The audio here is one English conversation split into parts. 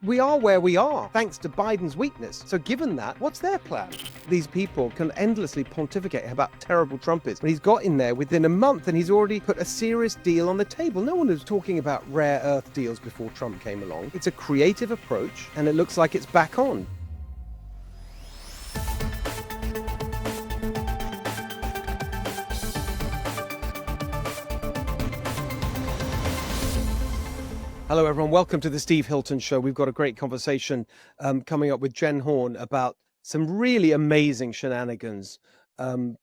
We are where we are, thanks to Biden's weakness. So given that, what's their plan? These people can endlessly pontificate about how terrible Trump is. When he's got in there within a month and he's already put a serious deal on the table. No one was talking about rare earth deals before Trump came along. It's a creative approach, and it looks like it's back on. Hello, everyone. Welcome to the Steve Hilton Show. We've got a great conversation coming up with Jen Horn about some really amazing shenanigans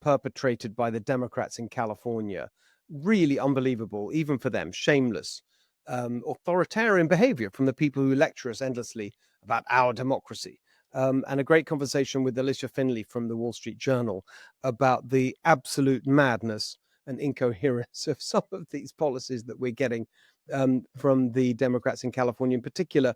perpetrated by the Democrats in California. Really unbelievable, even for them. Shameless, authoritarian behavior from the people who lecture us endlessly about our democracy. And a great conversation with Alyssia Finley from the Wall Street Journal about the absolute madness and incoherence of some of these policies that we're getting from the Democrats in California, in particular,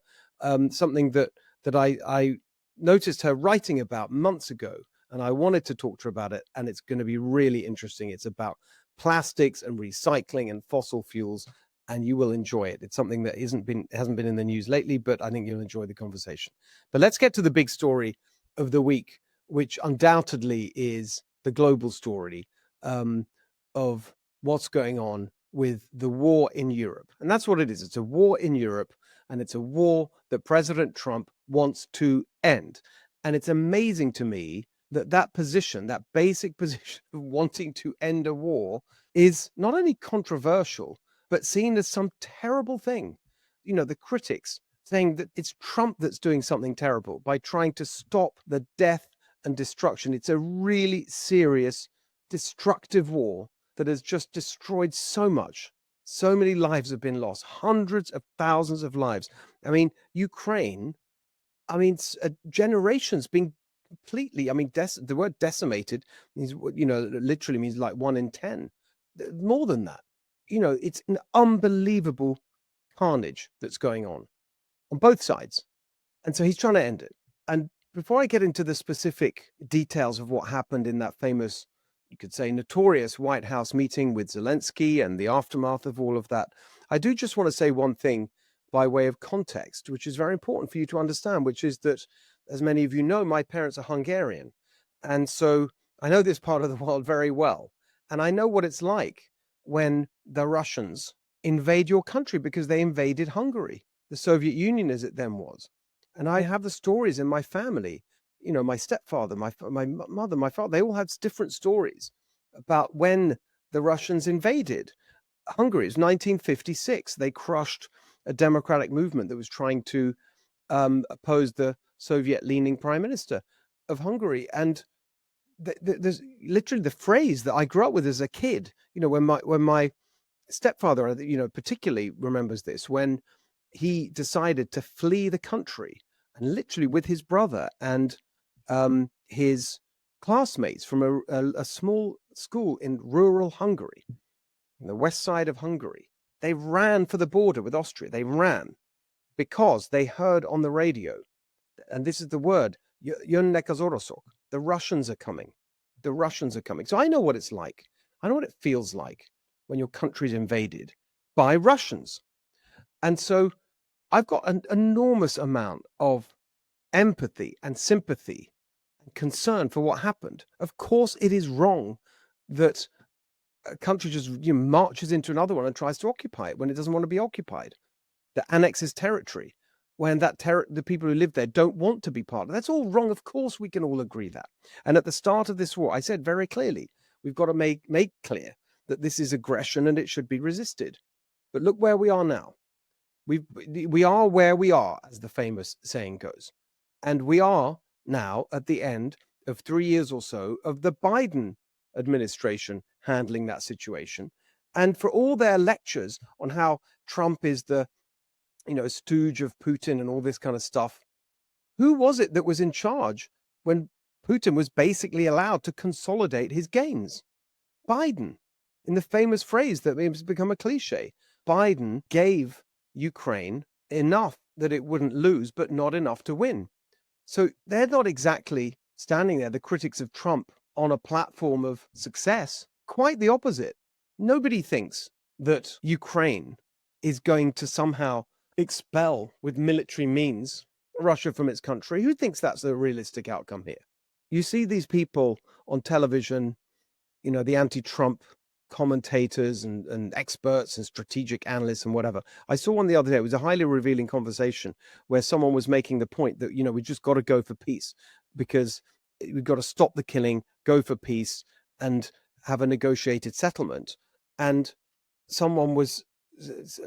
something that I noticed her writing about months ago, and I wanted to talk to her about it, and it's going to be really interesting. It's about plastics and recycling and fossil fuels, and you will enjoy it. It's something that hasn't been in the news lately, but I think you'll enjoy the conversation. But let's get to the big story of the week, which undoubtedly is the global story of what's going on with the war in Europe. And that's what it is. It's a war in Europe, and it's a war that President Trump wants to end. And it's amazing to me that position, that basic position of wanting to end a war, is not only controversial, but seen as some terrible thing. You know, the critics saying that it's Trump that's doing something terrible by trying to stop the death and destruction. It's a really serious, destructive war that has just destroyed so much. So many lives have been lost, hundreds of thousands of lives. I mean, Ukraine, generations being completely, the word decimated means, literally means like 1 in 10. More than that. It's an unbelievable carnage that's going on both sides. And so he's trying to end it. And before I get into the specific details of what happened in that famous, you could say, notorious White House meeting with Zelensky and the aftermath of all of that, I do just want to say one thing by way of context, which is very important for you to understand, which is that, as many of you know, my parents are Hungarian. And so I know this part of the world very well. And I know what it's like when the Russians invade your country, because they invaded Hungary, the Soviet Union as it then was. And I have the stories in my family. My stepfather, my mother, my father, they all had different stories about when the Russians invaded Hungary. It was 1956. They crushed a democratic movement that was trying to oppose the Soviet-leaning prime minister of Hungary. And there's literally the phrase that I grew up with as a kid, when my stepfather, particularly remembers this, when he decided to flee the country, and literally with his brother and his classmates from a small school in rural Hungary, on the west side of Hungary. They ran for the border with Austria. They ran because they heard on the radio, and this is the word, the Russians are coming. The Russians are coming. So I know what it's like. I know what it feels like when your country's invaded by Russians. And so I've got an enormous amount of empathy and sympathy and concern for what happened. Of course, it is wrong that a country just marches into another one and tries to occupy it when it doesn't want to be occupied, that annexes territory when the people who live there don't want to be part of it. That's all wrong. Of course, we can all agree that. And at the start of this war, I said very clearly, we've got to make clear that this is aggression and it should be resisted. But look where we are now. We are where we are, as the famous saying goes. And we are now at the end of 3 years or so of the Biden administration handling that situation. And for all their lectures on how Trump is the, stooge of Putin and all this kind of stuff, who was it that was in charge when Putin was basically allowed to consolidate his gains? Biden. In the famous phrase that has become a cliche, Biden gave Ukraine enough that it wouldn't lose, but not enough to win. So they're not exactly standing there, the critics of Trump, on a platform of success. Quite the opposite. Nobody thinks that Ukraine is going to somehow expel with military means Russia from its country. Who thinks that's a realistic outcome here? You see these people on television, the anti-Trump commentators and experts and strategic analysts and whatever. I saw one the other day. It was a highly revealing conversation where someone was making the point that, we just got to go for peace because we've got to stop the killing, go for peace, and have a negotiated settlement. And someone was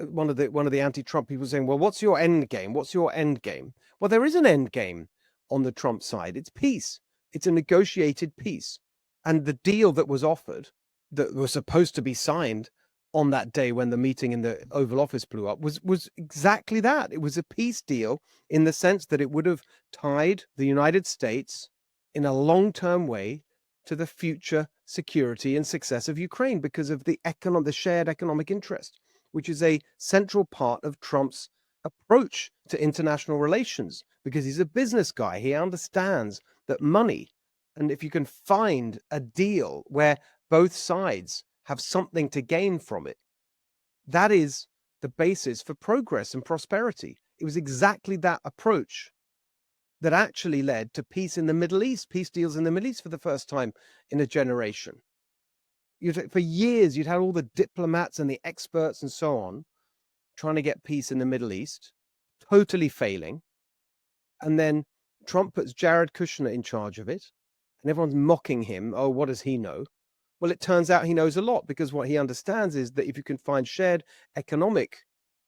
one of the anti-Trump people saying, well, what's your end game? What's your end game? Well, there is an end game on the Trump side. It's peace. It's a negotiated peace. And the deal that was offered, that was supposed to be signed on that day when the meeting in the Oval Office blew up, was exactly that. It was a peace deal in the sense that it would have tied the United States in a long-term way to the future security and success of Ukraine because of the shared economic interest, which is a central part of Trump's approach to international relations, because he's a business guy. He understands that money, and if you can find a deal where both sides have something to gain from it, that is the basis for progress and prosperity. It was exactly that approach that actually led to peace in the Middle East, peace deals in the Middle East for the first time in a generation. For years, you'd had all the diplomats and the experts and so on trying to get peace in the Middle East, totally failing. And then Trump puts Jared Kushner in charge of it, and everyone's mocking him. Oh, what does he know? Well, it turns out he knows a lot, because what he understands is that if you can find shared economic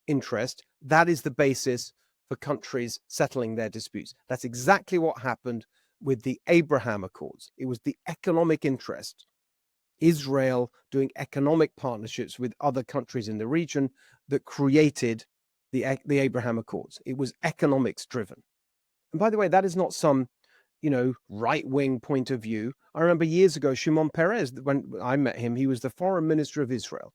interest, that is the basis for countries settling their disputes. That's exactly what happened with the Abraham Accords. It was the economic interest, Israel doing economic partnerships with other countries in the region, that created the Abraham Accords. It was economics driven. And by the way, that is not some, right-wing point of view. I remember years ago, Shimon Peres, when I met him, he was the foreign minister of Israel.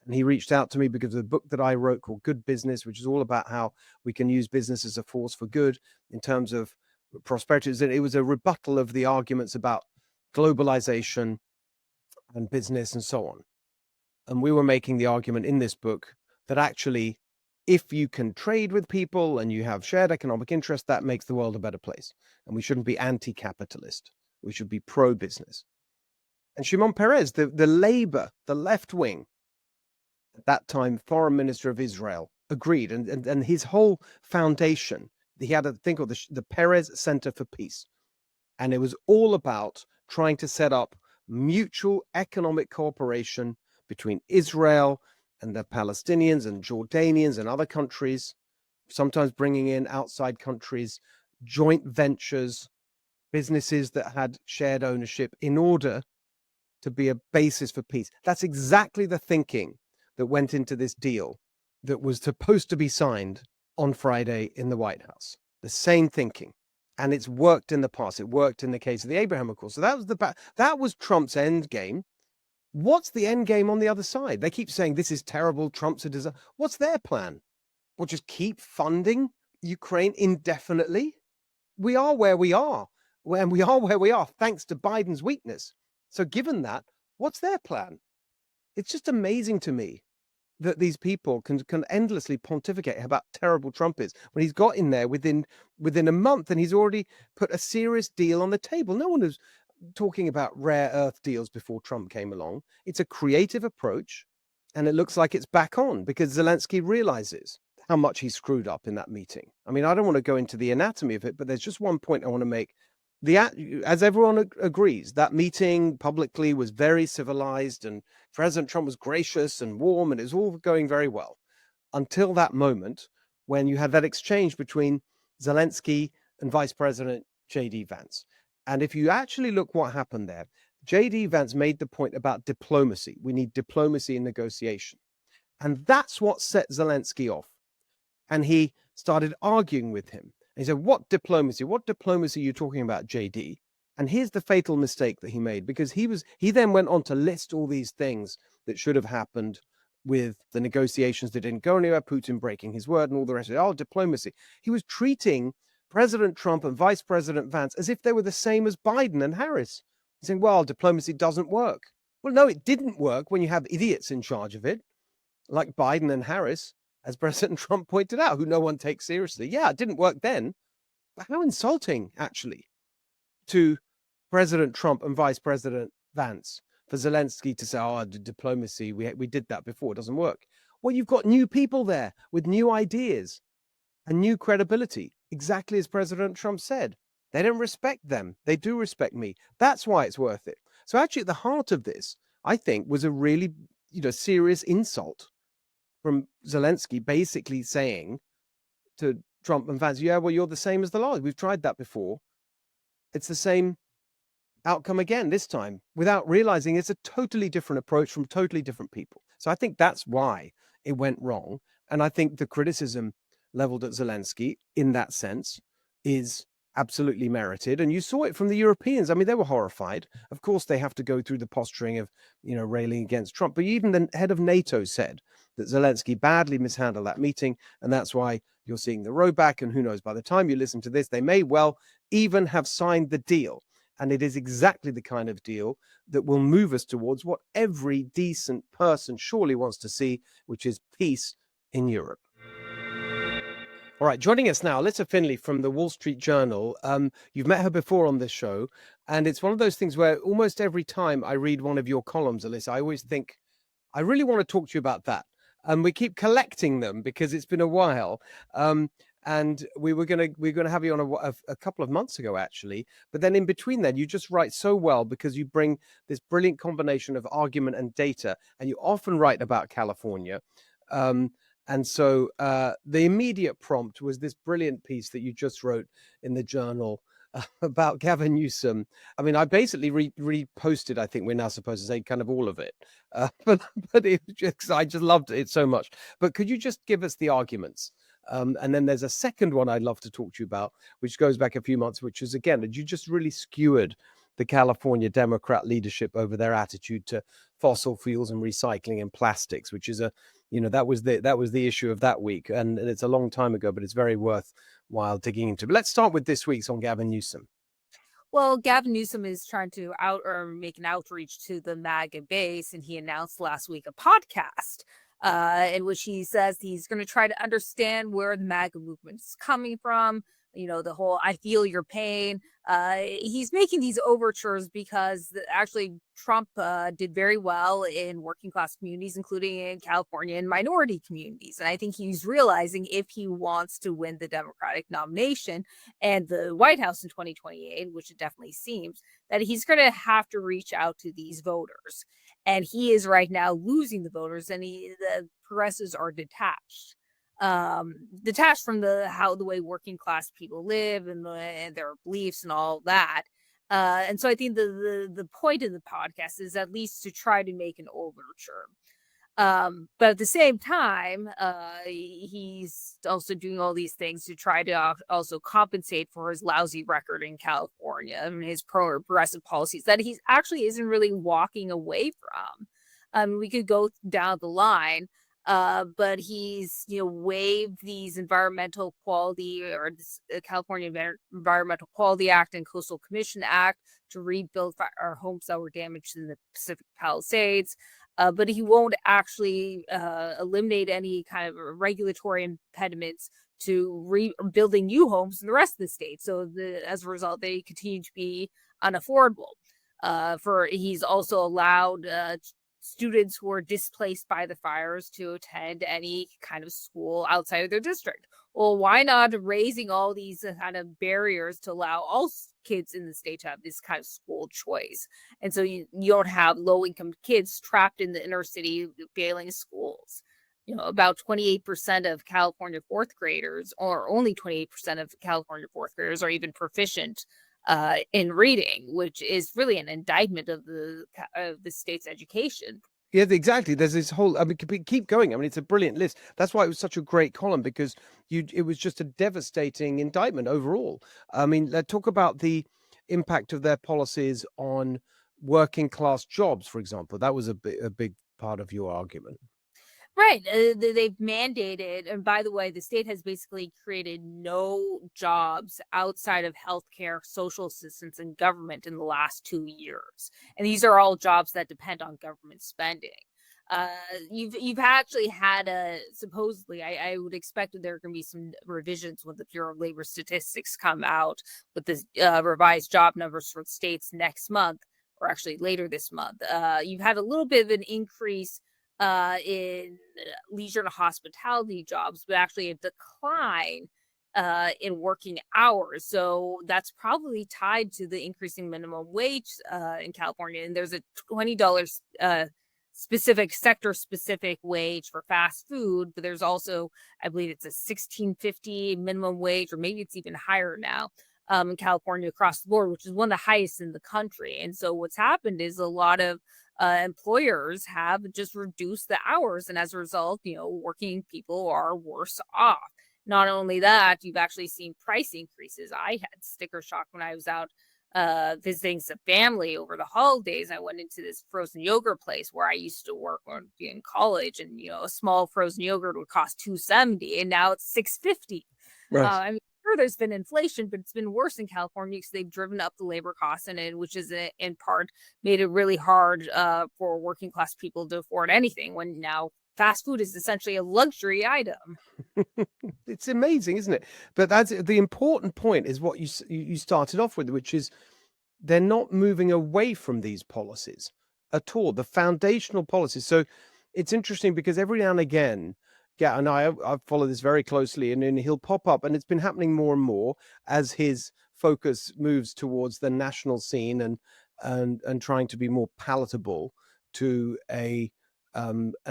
And he reached out to me because of the book that I wrote called Good Business, which is all about how we can use business as a force for good in terms of prosperity. It was a rebuttal of the arguments about globalization and business and so on. And we were making the argument in this book that actually, if you can trade with people and you have shared economic interest, that makes the world a better place. And we shouldn't be anti-capitalist. We should be pro-business. And Shimon Peres, the Labor, the left wing, at that time, foreign minister of Israel, agreed. And his whole foundation, he had a thing called the Peres Center for Peace. And it was all about trying to set up mutual economic cooperation between Israel and the Palestinians and Jordanians and other countries, sometimes bringing in outside countries, joint ventures, businesses that had shared ownership in order to be a basis for peace. That's exactly the thinking that went into this deal that was supposed to be signed on Friday in the White House. The same thinking. And it's worked in the past. It worked in the case of the Abraham Accords. So that was Trump's end game. What's the end game on the other side? They keep saying this is terrible, Trump's a disaster. What's their plan? We'll just keep funding Ukraine indefinitely? We are where we are, and we are where we are thanks to Biden's weakness. So given that, what's their plan? It's just amazing to me that these people can endlessly pontificate how terrible Trump is when he's got in there within a month and he's already put a serious deal on the table. No one was talking about rare earth deals before Trump came along. It's a creative approach, and it looks like it's back on because Zelensky realizes how much he screwed up in that meeting. I mean, I don't want to go into the anatomy of it, but there's just one point I want to make. As everyone agrees, that meeting publicly was very civilized and President Trump was gracious and warm and it was all going very well until that moment when you had that exchange between Zelensky and Vice President J.D. Vance. And if you actually look what happened there, J.D. Vance made the point about diplomacy. We need diplomacy in negotiation. And that's what set Zelensky off. And he started arguing with him. And he said, what diplomacy? What diplomacy are you talking about, JD? And here's the fatal mistake that he made, because he then went on to list all these things that should have happened with the negotiations that didn't go anywhere, Putin breaking his word and all the rest of it. Oh, diplomacy. He was treating President Trump and Vice President Vance as if they were the same as Biden and Harris. He's saying, well, diplomacy doesn't work. Well, no, it didn't work when you have idiots in charge of it, like Biden and Harris. as President Trump pointed out, who no one takes seriously. Yeah, it didn't work then, but how insulting, actually, to President Trump and Vice President Vance for Zelensky to say, oh, diplomacy, we did that before, it doesn't work. Well, you've got new people there with new ideas and new credibility, exactly as President Trump said. They don't respect them. They do respect me. That's why it's worth it. So actually, at the heart of this, I think, was a really, serious insult from Zelensky, basically saying to Trump and Vance, yeah, well, you're the same as the last. We've tried that before. It's the same outcome again this time, without realizing it's a totally different approach from totally different people. So I think that's why it went wrong. And I think the criticism leveled at Zelensky in that sense is absolutely merited. And you saw it from the Europeans. I mean, they were horrified. Of course, they have to go through the posturing of, railing against Trump. But even the head of NATO said that Zelensky badly mishandled that meeting. And that's why you're seeing the rollback. And who knows, by the time you listen to this, they may well even have signed the deal. And it is exactly the kind of deal that will move us towards what every decent person surely wants to see, which is peace in Europe. All right, joining us now, Alyssia Finley from the Wall Street Journal. You've met her before on this show, and it's one of those things where almost every time I read one of your columns, Alyssia, I always think, I really want to talk to you about that. And we keep collecting them because it's been a while. And we were gonna have you on a couple of months ago, actually. But then in between then, you just write so well because you bring this brilliant combination of argument and data, and you often write about California. And so the immediate prompt was this brilliant piece that you just wrote in the Journal about Gavin Newsom. I mean, I basically reposted, I think we're now supposed to say kind of all of it. But I just loved it so much. But could you just give us the arguments? And then there's a second one I'd love to talk to you about, which goes back a few months, which is, again, you just really skewered the California Democrat leadership over their attitude to fossil fuels and recycling and plastics, which is that was the issue of that week. And it's a long time ago, but it's very worthwhile digging into. But let's start with this week's on Gavin Newsom. Well, Gavin Newsom is trying to make an outreach to the MAGA base, and he announced last week a podcast in which he says he's going to try to understand where the MAGA movement is coming from. The whole "I feel your pain." He's making these overtures because actually Trump did very well in working class communities, including in California and minority communities. And I think he's realizing if he wants to win the Democratic nomination and the White House in 2028, which it definitely seems, that he's going to have to reach out to these voters. And he is right now losing the voters, and the progressives are detached from the way working class people live and their beliefs and all that. And so I think the point of the podcast is at least to try to make an overture. But at the same time, he's also doing all these things to try to also compensate for his lousy record in California and his progressive policies that he actually isn't really walking away from. We could go down the line. But he's waived these environmental quality or this California Environmental Quality Act and Coastal Commission Act to rebuild our homes that were damaged in the Pacific Palisades. But he won't actually eliminate any kind of regulatory impediments to rebuilding new homes in the rest of the state. So as a result, they continue to be unaffordable. He's also allowed students who are displaced by the fires to attend any kind of school outside of their district. Well, why not raising all these kind of barriers to allow all kids in the state to have this kind of school choice? And so you don't have low-income kids trapped in the inner city failing schools. About 28% of California fourth graders, or only 28% of California fourth graders, are even proficient in reading, which is really an indictment of the state's education. Yeah, exactly. There's this whole, keep going. I mean, it's a brilliant list. That's why it was such a great column, because it was just a devastating indictment overall. I mean, let's talk about the impact of their policies on working class jobs, for example. That was a big part of your argument. Right. They've mandated, and by the way, the state has basically created no jobs outside of healthcare, social assistance, and government in the last 2 years. And these are all jobs that depend on government spending. Uh, you've actually had a supposedly. I would expect that there are going to be some revisions when the Bureau of Labor Statistics come out with the revised job numbers for states next month, or actually later this month. You've had a little bit of an increase in leisure and hospitality jobs, but actually a decline in working hours. So that's probably tied to the increasing minimum wage in California. And there's a $20 specific sector specific wage for fast food, but there's also, I believe it's a 16.50 minimum wage, or maybe it's even higher now in California across the board, which is one of the highest in the country. And so what's happened is a lot of employers have just reduced the hours, and as a result, working people are worse off. Not only that, you've actually seen price increases. I had sticker shock when I was out visiting some family over the holidays. I went into this frozen yogurt place where I used to work when in college, and a small frozen yogurt would cost $2.70, and now it's $6.50. Right. I mean, sure, there's been inflation, but it's been worse in California because they've driven up the labor costs, and which is in part made it really hard for working class people to afford anything. When now fast food is essentially a luxury item. It's amazing, isn't it? But that's the important point, is what you started off with, which is they're not moving away from these policies at all, the foundational policies. So it's interesting because every now and again, yeah, and I follow this very closely, and then he'll pop up, and it's been happening more and more as his focus moves towards the national scene and trying to be more palatable to a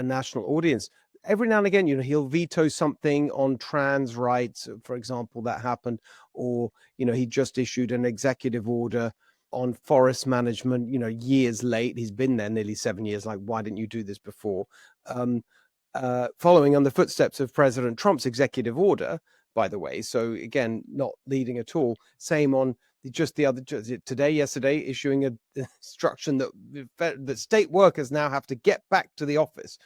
national audience. Every now and again, he'll veto something on trans rights, for example, that happened, or he just issued an executive order on forest management, years late. He's been there nearly 7 years. Like, why didn't you do this before? Following on the footsteps of President Trump's executive order, by the way. So again, not leading at all. Same on yesterday, issuing an instruction that state workers now have to get back to the office,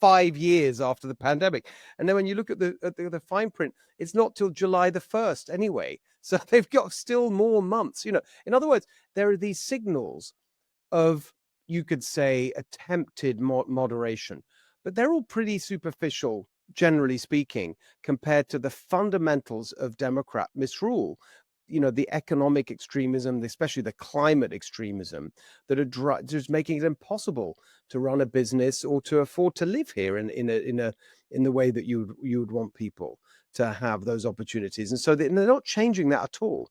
5 years after the pandemic. And then when you look at the fine print, it's not till July the 1st anyway. So they've got still more months, In other words, there are these signals of, you could say, attempted moderation, but they're all pretty superficial, generally speaking, compared to the fundamentals of Democrat misrule. The economic extremism, especially the climate extremism, that are just making it impossible to run a business or to afford to live here in the way that you would want people to have those opportunities. And so they're not changing that at all.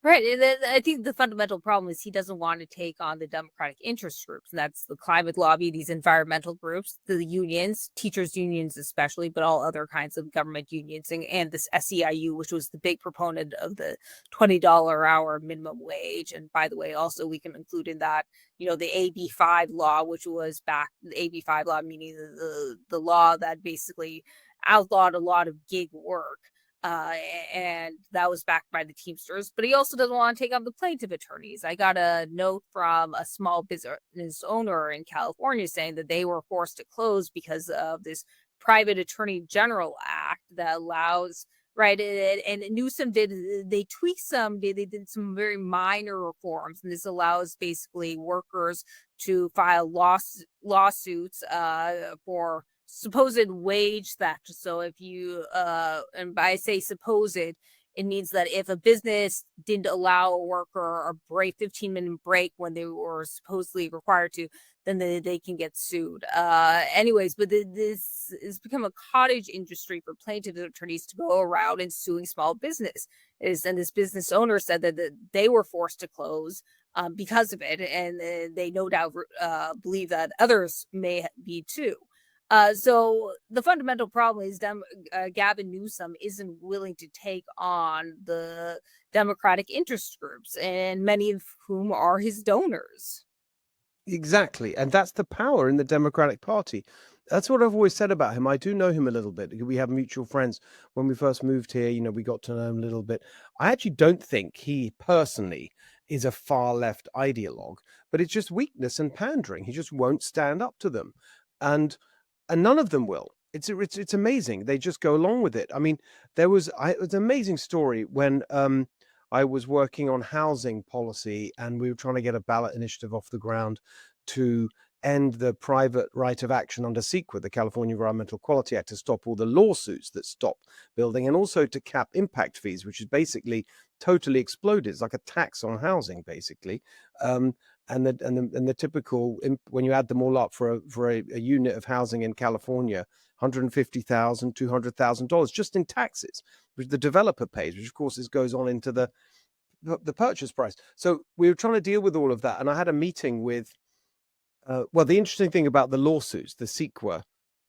Right. And then I think the fundamental problem is he doesn't want to take on the Democratic interest groups. And that's the climate lobby, these environmental groups, the unions, teachers' unions especially, but all other kinds of government unions, and this SEIU, which was the big proponent of the $20 hour minimum wage. And by the way, also we can include in that, the AB5 law, which was back, the AB5 law, meaning the law that basically outlawed a lot of gig work. And that was backed by the Teamsters, but he also doesn't want to take on the plaintiff attorneys. I got a note from a small business owner in California saying that they were forced to close because of this private attorney general act that allows, right, and Newsom they tweaked they did some very minor reforms, and this allows basically workers to file lawsuits for supposed wage theft. So if you and by say supposed, it means that if a business didn't allow a worker a 15-minute break when they were supposedly required to, then they can get sued. Anyways, but this has become a cottage industry for plaintiff attorneys to go around and suing small business. And this business owner said that they were forced to close because of it, and they no doubt believe that others may be too. So the fundamental problem is Gavin Newsom isn't willing to take on the Democratic interest groups, and many of whom are his donors. Exactly. And that's the power in the Democratic Party. That's what I've always said about him. I do know him a little bit. We have mutual friends. When we first moved here, we got to know him a little bit. I actually don't think he personally is a far left ideologue, but it's just weakness and pandering. He just won't stand up to them. And none of them will. It's amazing. They just go along with it. I mean, it was an amazing story when I was working on housing policy, and we were trying to get a ballot initiative off the ground to end the private right of action under CEQA, the California Environmental Quality Act, to stop all the lawsuits that stop building, and also to cap impact fees, which is basically totally exploded. It's like a tax on housing, basically. And the typical, when you add them all up for a unit of housing in California, $150,000, $200,000 just in taxes, which the developer pays, which of course goes on into the purchase price. So we were trying to deal with all of that, and I had a meeting with. Well, the interesting thing about the lawsuits, the CEQA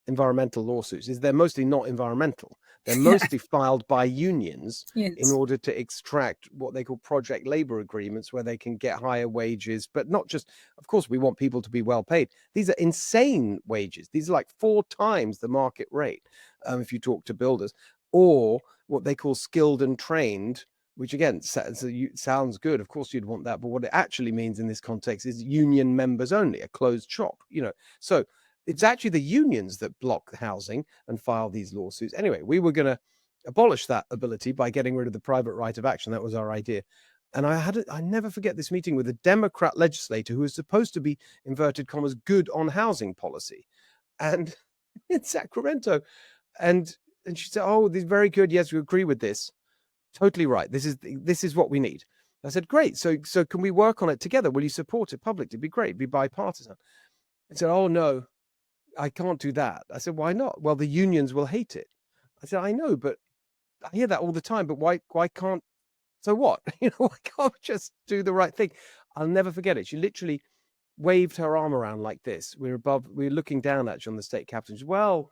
environmental lawsuits, is they're mostly not environmental. They're mostly filed by unions in Yes. order to extract what they call project labor agreements, where they can get higher wages, but not just, of course, we want people to be well paid. These are insane wages. These are like 4 times the market rate, if you talk to builders, or what they call skilled and trained, which again sounds good. Of course, you'd want that, but what it actually means in this context is union members only, a closed shop. So it's actually the unions that block housing and file these lawsuits. Anyway, we were going to abolish that ability by getting rid of the private right of action. That was our idea. And I never forget this meeting with a Democrat legislator who was supposed to be, inverted commas, good on housing policy, and in Sacramento, and she said, "Oh, this is very good. Yes, we agree with this. Totally right. This is what we need." I said, "Great. So can we work on it together? Will you support it publicly? It'd be great. It'd be bipartisan." He said, "Oh no, I can't do that." I said, "Why not?" "Well, the unions will hate it." I said, "I know, but I hear that all the time. But why can't? So what? Why can't we just do the right thing?" I'll never forget it. She literally waved her arm around like this. We were looking down actually on the state capitol. She said, "Well,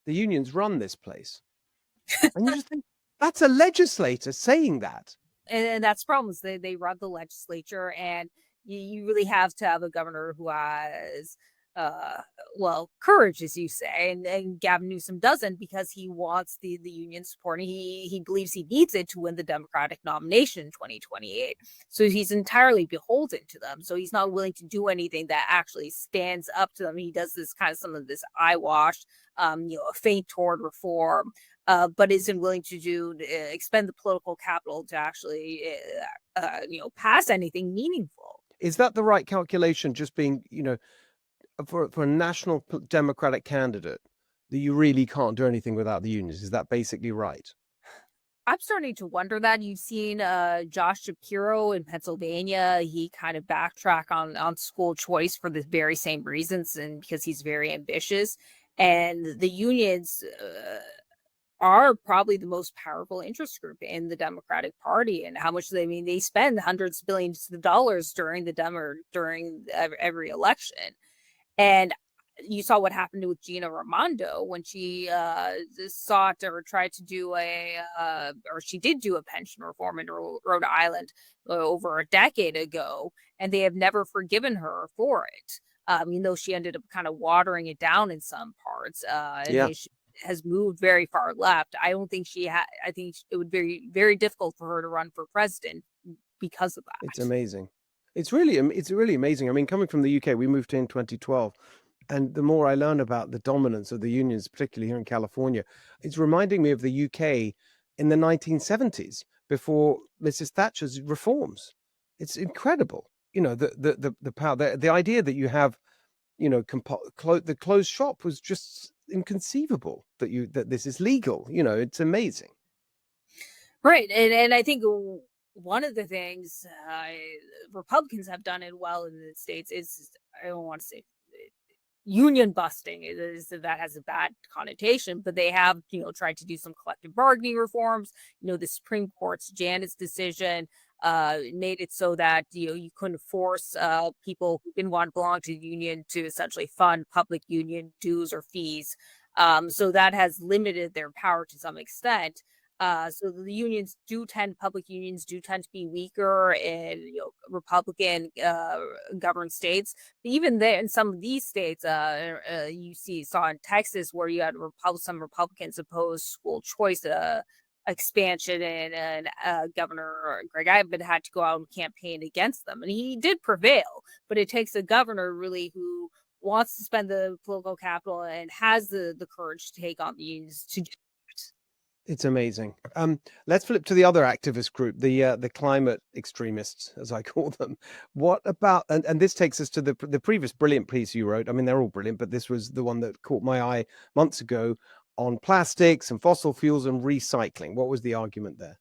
the unions run this place." And you just think, that's a legislator saying that. And that's the problem is they run the legislature, and you really have to have a governor who has courage, as you say, and Gavin Newsom doesn't, because he wants the union support, and he believes he needs it to win the Democratic nomination in 2028. So he's entirely beholden to them. So he's not willing to do anything that actually stands up to them. He does this kind of some of this eyewash, a feint toward reform, but isn't willing to expend the political capital to actually pass anything meaningful. Is that the right calculation? Just being, for a national Democratic candidate, that you really can't do anything without the unions. Is that basically right? I'm starting to wonder that. You've seen Josh Shapiro in Pennsylvania. He kind of backtrack on school choice for the very same reasons, and because he's very ambitious. And the unions are probably the most powerful interest group in the Democratic Party, and how much they spend hundreds of billions of dollars during every election. And you saw what happened with Gina Raimondo when she sought or tried to do she did do a pension reform in Rhode Island over a decade ago, and they have never forgiven her for it. Though she ended up kind of watering it down in some parts, and she has moved very far left. I don't think I think it would be very difficult for her to run for president because of that. It's amazing. It's really amazing. I mean, coming from the UK, we moved here in 2012. And the more I learn about the dominance of the unions, particularly here in California, it's reminding me of the UK in the 1970s before Mrs. Thatcher's reforms. It's incredible. The power, the idea that you have, the closed shop was just inconceivable, that this is legal. It's amazing. Right. And I think one of the things Republicans have done it well in the States is, I don't want to say union busting, that has a bad connotation, but they have tried to do some collective bargaining reforms. The Supreme Court's Janet's decision made it so that you couldn't force people who didn't want to belong to the union to essentially fund public union dues or fees. So that has limited their power to some extent. So the public unions do tend to be weaker in Republican governed states. But even there, in some of these states, you saw in Texas where you had some Republicans oppose school choice expansion, and Governor Greg Abbott had to go out and campaign against them, and he did prevail. But it takes a governor really who wants to spend the political capital and has the courage to take on the unions to do it. It's amazing. Let's flip to the other activist group, the climate extremists, as I call them. What about, and this takes us to the previous brilliant piece you wrote. I mean, they're all brilliant, but this was the one that caught my eye months ago on plastics and fossil fuels and recycling. What was the argument there?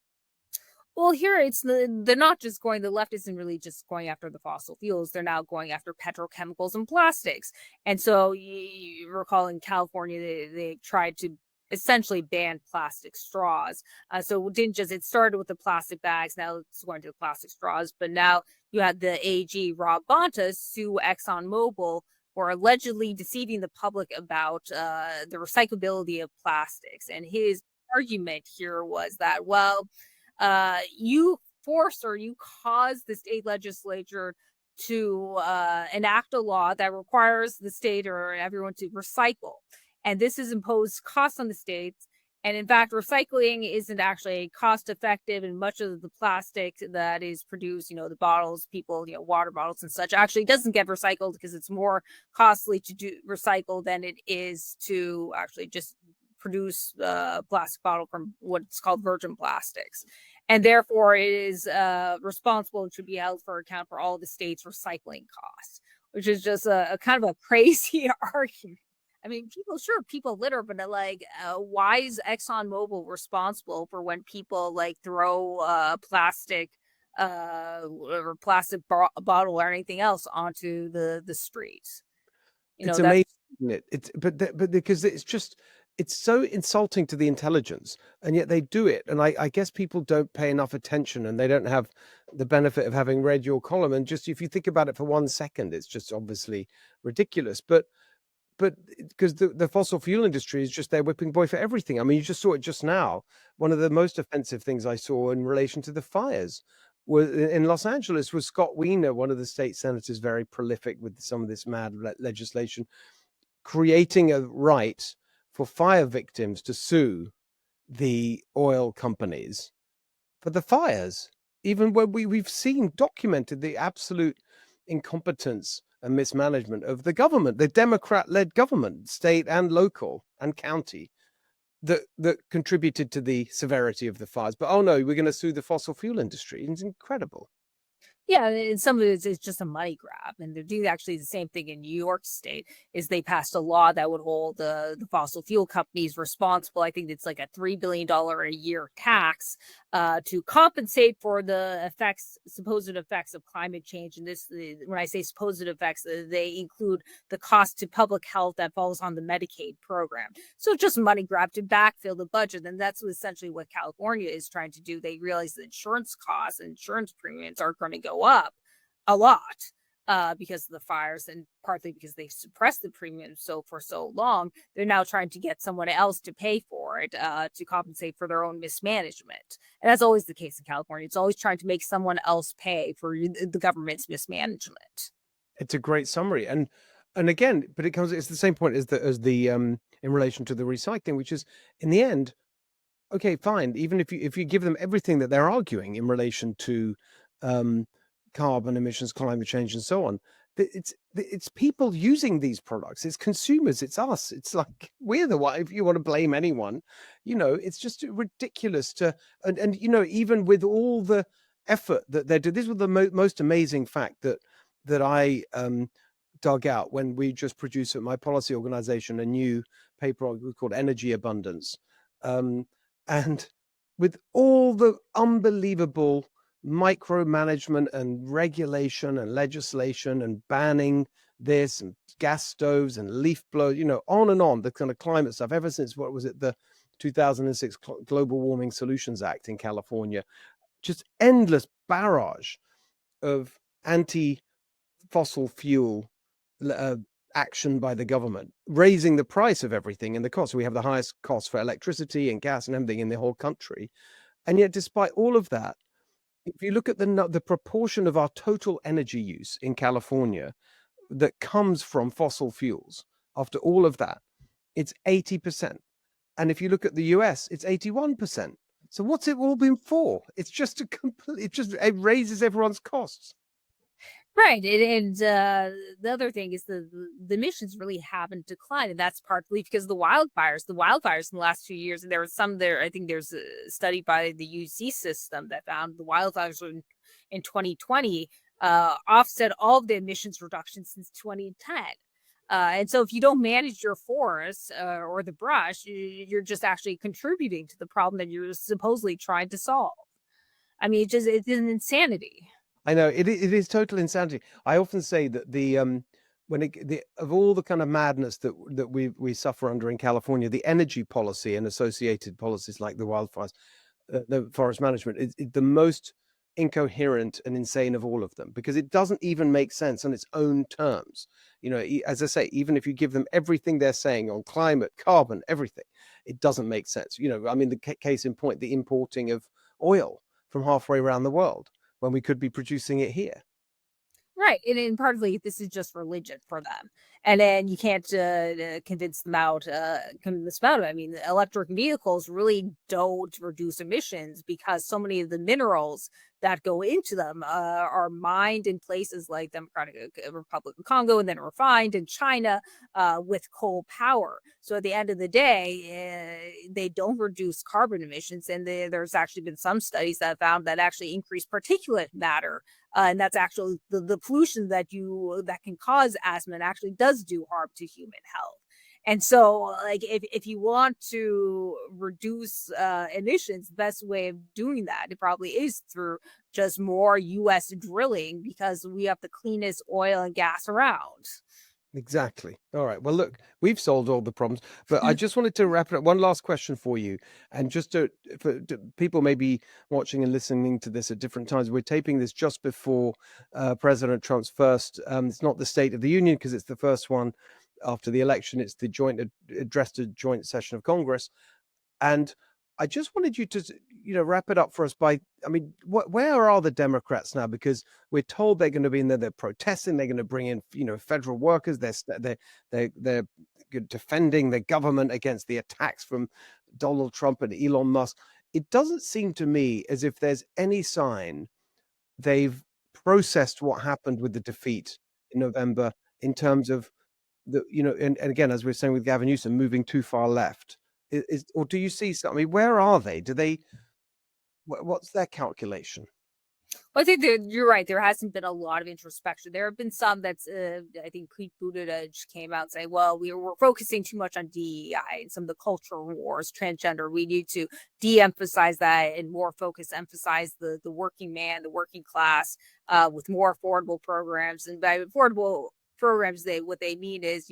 Well, here they're not just going. The left isn't really just going after the fossil fuels. They're now going after petrochemicals and plastics. And so you recall in California, they tried to essentially ban plastic straws. So it didn't just it started with the plastic bags. Now it's going to the plastic straws. But now you had the AG Rob Bonta sue ExxonMobil for allegedly deceiving the public about the recyclability of plastics. And his argument here was that, well, you force or you cause the state legislature to enact a law that requires the state or everyone to recycle. And this has imposed costs on the states. And in fact, recycling isn't actually cost effective. And much of the plastic that is produced, the bottles, water bottles and such, actually doesn't get recycled because it's more costly to do recycle than it is to actually just produce a plastic bottle from what's called virgin plastics. And therefore, it is responsible and should be held for account for all the state's recycling costs, which is just a kind of a crazy argument. I mean, people litter, but why is ExxonMobil responsible for when people throw plastic or plastic bottle or anything else onto the streets? It's amazing, isn't it? But because it's so insulting to the intelligence, and yet they do it. And I guess people don't pay enough attention, and they don't have the benefit of having read your column. And just if you think about it for 1 second, it's just obviously ridiculous. But because the fossil fuel industry is just their whipping boy for everything. I mean, you just saw it just now. One of the most offensive things I saw in relation to the fires was in Los Angeles was Scott Wiener, one of the state senators, very prolific with some of this mad legislation, creating a right for fire victims to sue the oil companies for the fires, even when we've seen documented the absolute incompetence and mismanagement of the government, the Democrat-led government, state and local and county, that contributed to the severity of the fires. But oh no, we're going to sue the fossil fuel industry. It's incredible. Yeah, and some of it is just a money grab, and they're doing actually the same thing in New York State. Is they passed a law that would hold the fossil fuel companies responsible. I think it's like a $3 billion a year tax to compensate for the supposed effects of climate change. And when I say supposed effects, they include the cost to public health that falls on the Medicaid program. So just money grab to backfill the budget, and that's essentially what California is trying to do. They realize the insurance costs and insurance premiums are going to go up a lot because of the fires, and partly because they suppressed the premium for so long. They're now trying to get someone else to pay for it to compensate for their own mismanagement. And that's always the case in California. It's always trying to make someone else pay for the government's mismanagement. It's a great summary. And again, but it's the same point as the in relation to the recycling, which is in the end, okay, fine. Even if you give them everything that they're arguing in relation to carbon emissions, climate change, and so on, it's people using these products. It's consumers. It's us. It's like we're the one. If you want to blame anyone, it's just ridiculous and even with all the effort that they do. This was the most amazing fact that I dug out when we just produced at my policy organization a new paper called Energy Abundance, and with all the unbelievable micromanagement and regulation and legislation and banning this and gas stoves and leaf blow, on and on, the kind of climate stuff ever since, what was it, the 2006 Global Warming Solutions Act in California, just endless barrage of anti-fossil fuel action by the government, raising the price of everything and the cost. We have the highest cost for electricity and gas and everything in the whole country. And yet, despite all of that, if you look at the proportion of our total energy use in California that comes from fossil fuels, after all of that, it's 80%. And if you look at the US, it's 81%. So what's it all been for? It's just it raises everyone's costs. Right, the other thing is the emissions really haven't declined, and that's partly because of the wildfires. The wildfires in the last 2 years, and there was some there. I think there's a study by the UC system that found the wildfires in 2020 offset all of the emissions reductions since 2010. And so, if you don't manage your forests or the brush, you're just actually contributing to the problem that you're supposedly trying to solve. I mean, it's an insanity. I know it is total insanity. I often say that when the of all the kind of madness that we suffer under in California, the energy policy and associated policies like the wildfires, the forest management is the most incoherent and insane of all of them, because it doesn't even make sense on its own terms. As I say, even if you give them everything they're saying on climate, carbon, everything, it doesn't make sense. I mean, the case in point, the importing of oil from halfway around the world when we could be producing it here. Right, and partly this is just religion for them, and then you can't convince them out. Convince them out. I mean, electric vehicles really don't reduce emissions because so many of the minerals that go into them are mined in places like Democratic Republic of Congo and then refined in China with coal power. So at the end of the day, they don't reduce carbon emissions, and there's actually been some studies that found that actually increase particulate matter, and that's actually the pollution that can cause asthma and actually does do harm to human health. And so, like, if you want to reduce emissions, the best way of doing that, it probably is through just more U.S. drilling, because we have the cleanest oil and gas around. Exactly. All right. Well, look, we've solved all the problems, but I just wanted to wrap it up. One last question for you, and just for people maybe watching and listening to this at different times. We're taping this just before President Trump's first. It's not the State of the Union because it's the first one after the election. It's the joint address to joint session of Congress. And I just wanted you to, wrap it up for us by, I mean, where are the Democrats now? Because we're told they're going to be in there, they're protesting, they're going to bring in, federal workers, they're defending their government against the attacks from Donald Trump and Elon Musk. It doesn't seem to me as if there's any sign they've processed what happened with the defeat in November in terms of and again, as we are saying with Gavin Newsom, moving too far left. Or do you see something? I mean, where are they? What's their calculation? Well, I think you're right. There hasn't been a lot of introspection. There have been some that's, I think Pete Buttigieg came out and say, well, we're focusing too much on DEI and some of the cultural wars, transgender. We need to de-emphasize that and more emphasize the working man, the working class, with more affordable programs. And by affordable programs, what they mean is,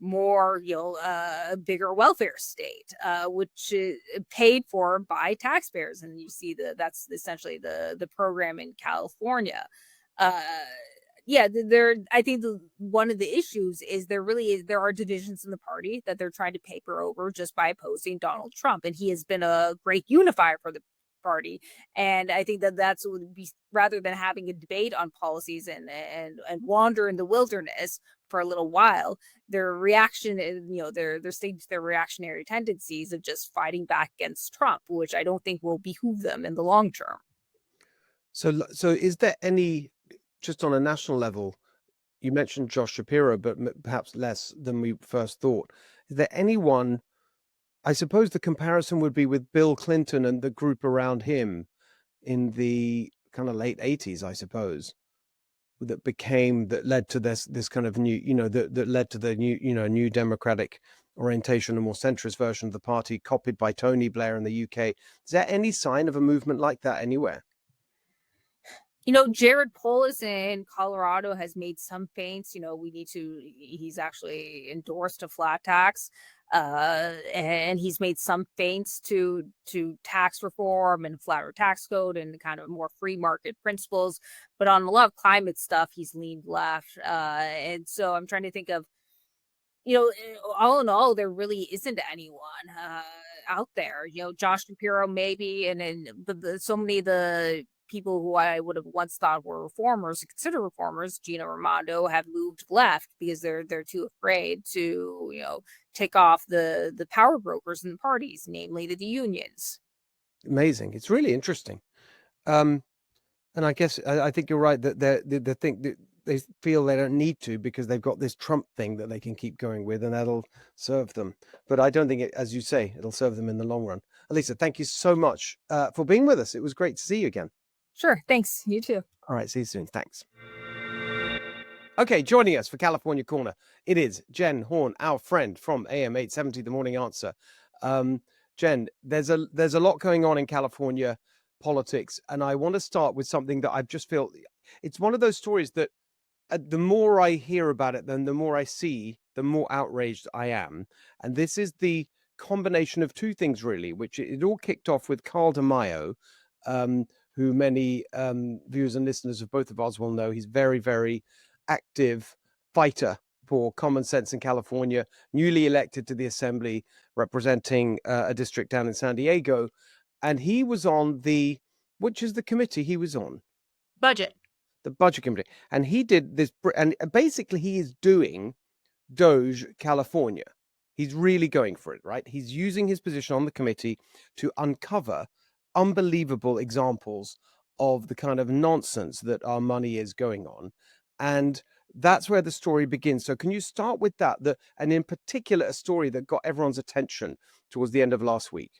more, a bigger welfare state, which is paid for by taxpayers. And you see that's essentially the program in California. Uh, yeah, I think one of the issues is there are divisions in the party that they're trying to paper over just by opposing Donald Trump, and he has been a great unifier for the party. And I think that's what would be, rather than having a debate on policies and wander in the wilderness for a little while, their reaction is, they're sticking to their reactionary tendencies of just fighting back against Trump, which I don't think will behoove them in the long term. So is there any, just on a national level, you mentioned Josh Shapiro, but perhaps less than we first thought. Is there anyone, I suppose the comparison would be with Bill Clinton and the group around him in the kind of late 80s, I suppose, that led to this kind of new, that led to the new Democratic orientation, a more centrist version of the party, copied by Tony Blair in the UK. Is there any sign of a movement like that anywhere? Jared Polis in Colorado has made some feints. He's actually endorsed a flat tax. And he's made some feints to tax reform and flatter tax code and kind of more free market principles. But on a lot of climate stuff, he's leaned left. And so I'm trying to think of, all in all, there really isn't anyone out there. Josh Shapiro maybe, but so many of the people who I would have once thought were reformers, consider reformers, Gina Raimondo, have moved left because they're too afraid to take off the power brokers in the parties, namely the unions. Amazing. It's really interesting. Um, And I guess I think you're right that they think that they feel they don't need to because they've got this Trump thing that they can keep going with, and that'll serve them. But I don't think it, as you say, it'll serve them in the long run. Alyssia, thank you so much for being with us. It was great to see you again. Sure. Thanks. You too. All right, see you soon. Thanks. Okay, joining us for California Corner, it is Jen Horn, our friend from AM 870, The Morning Answer. Jen, there's a lot going on in California politics, and I want to start with something that I just feel it's one of those stories that the more I hear about it, then the more I see, the more outraged I am. And this is the combination of two things, really, which it all kicked off with Carl DeMaio, who many viewers and listeners of both of us will know. He's very, very active fighter for common sense in California, newly elected to the assembly, representing a district down in San Diego. And he was on which is the committee he was on? Budget. The budget committee. And he did this, and basically he is doing Doge California. He's really going for it, right? He's using his position on the committee to uncover unbelievable examples of the kind of nonsense that our money is going on. And that's where the story begins. So can you start with that? And in particular, a story that got everyone's attention towards the end of last week.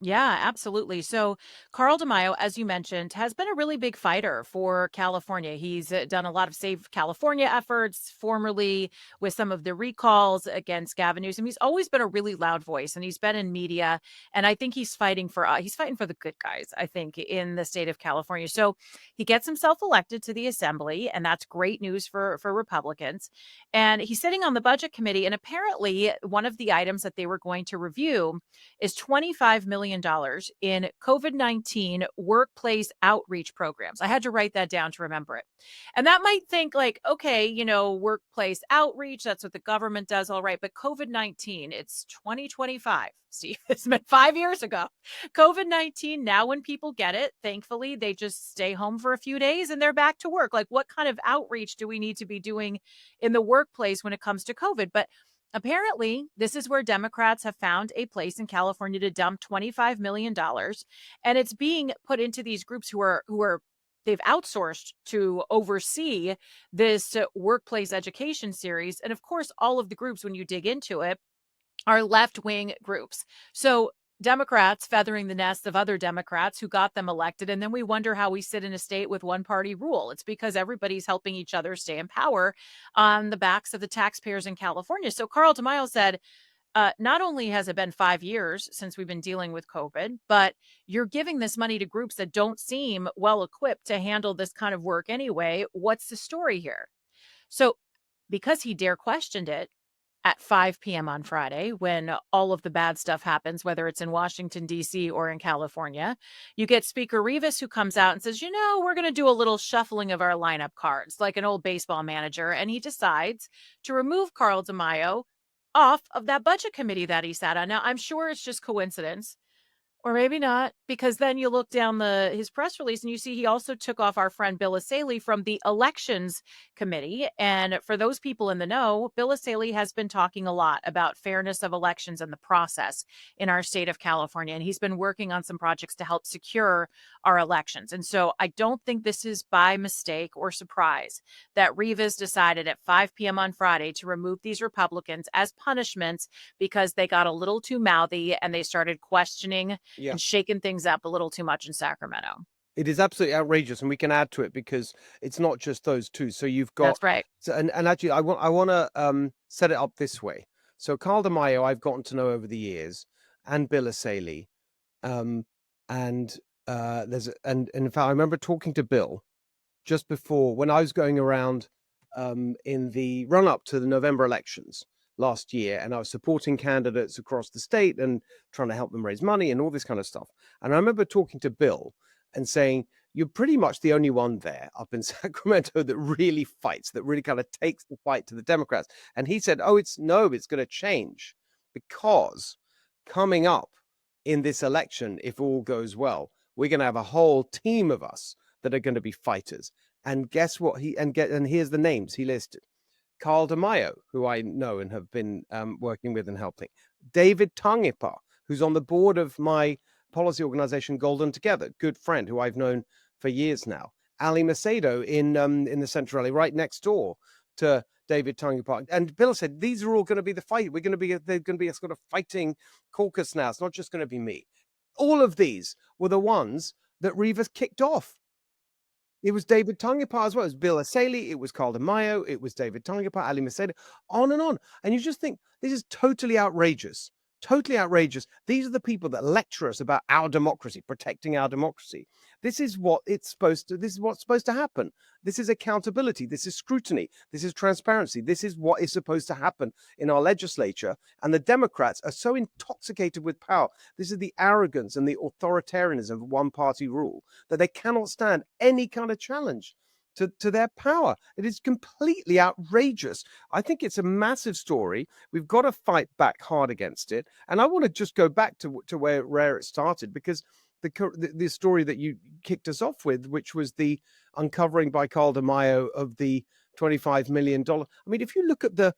Yeah, absolutely. So Carl DeMaio, as you mentioned, has been a really big fighter for California. He's done a lot of Save California efforts, formerly with some of the recalls against Gavin Newsom. He's always been a really loud voice, and he's been in media. And I think he's fighting for the good guys, I think, in the state of California. So he gets himself elected to the assembly, and that's great news for Republicans. And he's sitting on the budget committee, and apparently one of the items that they were going to review is $25 million in COVID-19 workplace outreach programs. I had to write that down to remember it. And that might think like, okay, workplace outreach, that's what the government does. All right. But COVID-19, it's 2025. Steve, it's been 5 years ago. COVID-19, now when people get it, thankfully, they just stay home for a few days and they're back to work. Like, what kind of outreach do we need to be doing in the workplace when it comes to COVID? But apparently, this is where Democrats have found a place in California to dump $25 million. And it's being put into these groups who are they've outsourced to oversee this workplace education series. And of course, all of the groups, when you dig into it, are left-wing groups. So Democrats feathering the nest of other Democrats who got them elected. And then we wonder how we sit in a state with one party rule. It's because everybody's helping each other stay in power on the backs of the taxpayers in California. So Carl DeMaio said, not only has it been 5 years since we've been dealing with COVID, but you're giving this money to groups that don't seem well equipped to handle this kind of work anyway. What's the story here? So because he dare questioned it, at 5 p.m. on Friday, when all of the bad stuff happens, whether it's in Washington, D.C. or in California, you get Speaker Rivas, who comes out and says, we're going to do a little shuffling of our lineup cards like an old baseball manager. And he decides to remove Carl DeMaio off of that budget committee that he sat on. Now, I'm sure it's just coincidence. Or maybe not, because then you look down his press release and you see he also took off our friend Bill Asaley from the elections committee. And for those people in the know, Bill Asaley has been talking a lot about fairness of elections and the process in our state of California. And he's been working on some projects to help secure our elections. And so I don't think this is by mistake or surprise that Rivas decided at 5 p.m. on Friday to remove these Republicans as punishments because they got a little too mouthy and they started questioning and shaking things up a little too much in Sacramento. It is absolutely outrageous, and we can add to it because it's not just those two. So you've got that's right. So, and actually, I want to set it up this way. So Carl DeMaio, I've gotten to know over the years, and Bill Asaley, and in fact, I remember talking to Bill just before when I was going around in the run up to the November elections last year, and I was supporting candidates across the state and trying to help them raise money and all this kind of stuff. And I remember talking to Bill and saying, you're pretty much the only one there up in Sacramento that really fights, that really kind of takes the fight to the Democrats. And he said, it's going to change because coming up in this election, if all goes well, we're going to have a whole team of us that are going to be fighters. And guess what? And here's the names he listed. Carl DeMaio, who I know and have been working with and helping. David Tungipa, who's on the board of my policy organization, Golden Together, good friend who I've known for years now. Ali Macedo in the Central Valley, right next door to David Tongue Park. And Bill said, these are all going to be the fight. They're going to be a sort of fighting caucus now. It's not just going to be me. All of these were the ones that Rivas kicked off. It was David Tonguepar as well. It was Bill Asaley. It was Carl DeMaio. It was David Tonguepar, Ali Macedo, on and on. And you just think, this is totally outrageous. Totally outrageous. These are the people that lecture us about our democracy, protecting our democracy. This is what's supposed to happen. This is accountability. This is scrutiny. This is transparency. This is what is supposed to happen in our legislature. And the Democrats are so intoxicated with power. This is the arrogance and the authoritarianism of one-party rule that they cannot stand any kind of challenge to their power. It is completely outrageous. I think it's a massive story. We've got to fight back hard against it. And I want to just go back to where it started, because the story that you kicked us off with, which was the uncovering by Carl DeMaio of the $25 million. I mean, if you look at the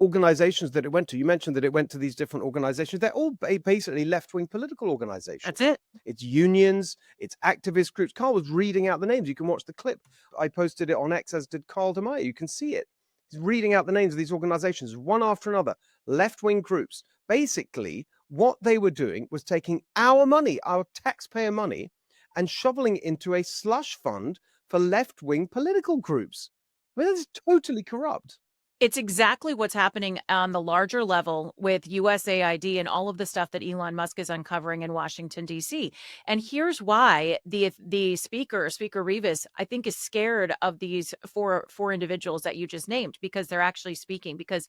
organizations that it went to, you mentioned that it went to these different organizations. They're all basically left-wing political organizations. That's it. It's unions, it's activist groups. Carl was reading out the names. You can watch the clip. I posted it on X, as did Carl DeMaio. You can see it. He's reading out the names of these organizations, one after another, left-wing groups. Basically, what they were doing was taking our money, our taxpayer money, and shoveling it into a slush fund for left-wing political groups. I mean, that's totally corrupt. It's exactly what's happening on the larger level with USAID and all of the stuff that Elon Musk is uncovering in Washington, D.C. And here's why the Speaker Rivas, I think, is scared of these four individuals that you just named, because they're actually speaking. Because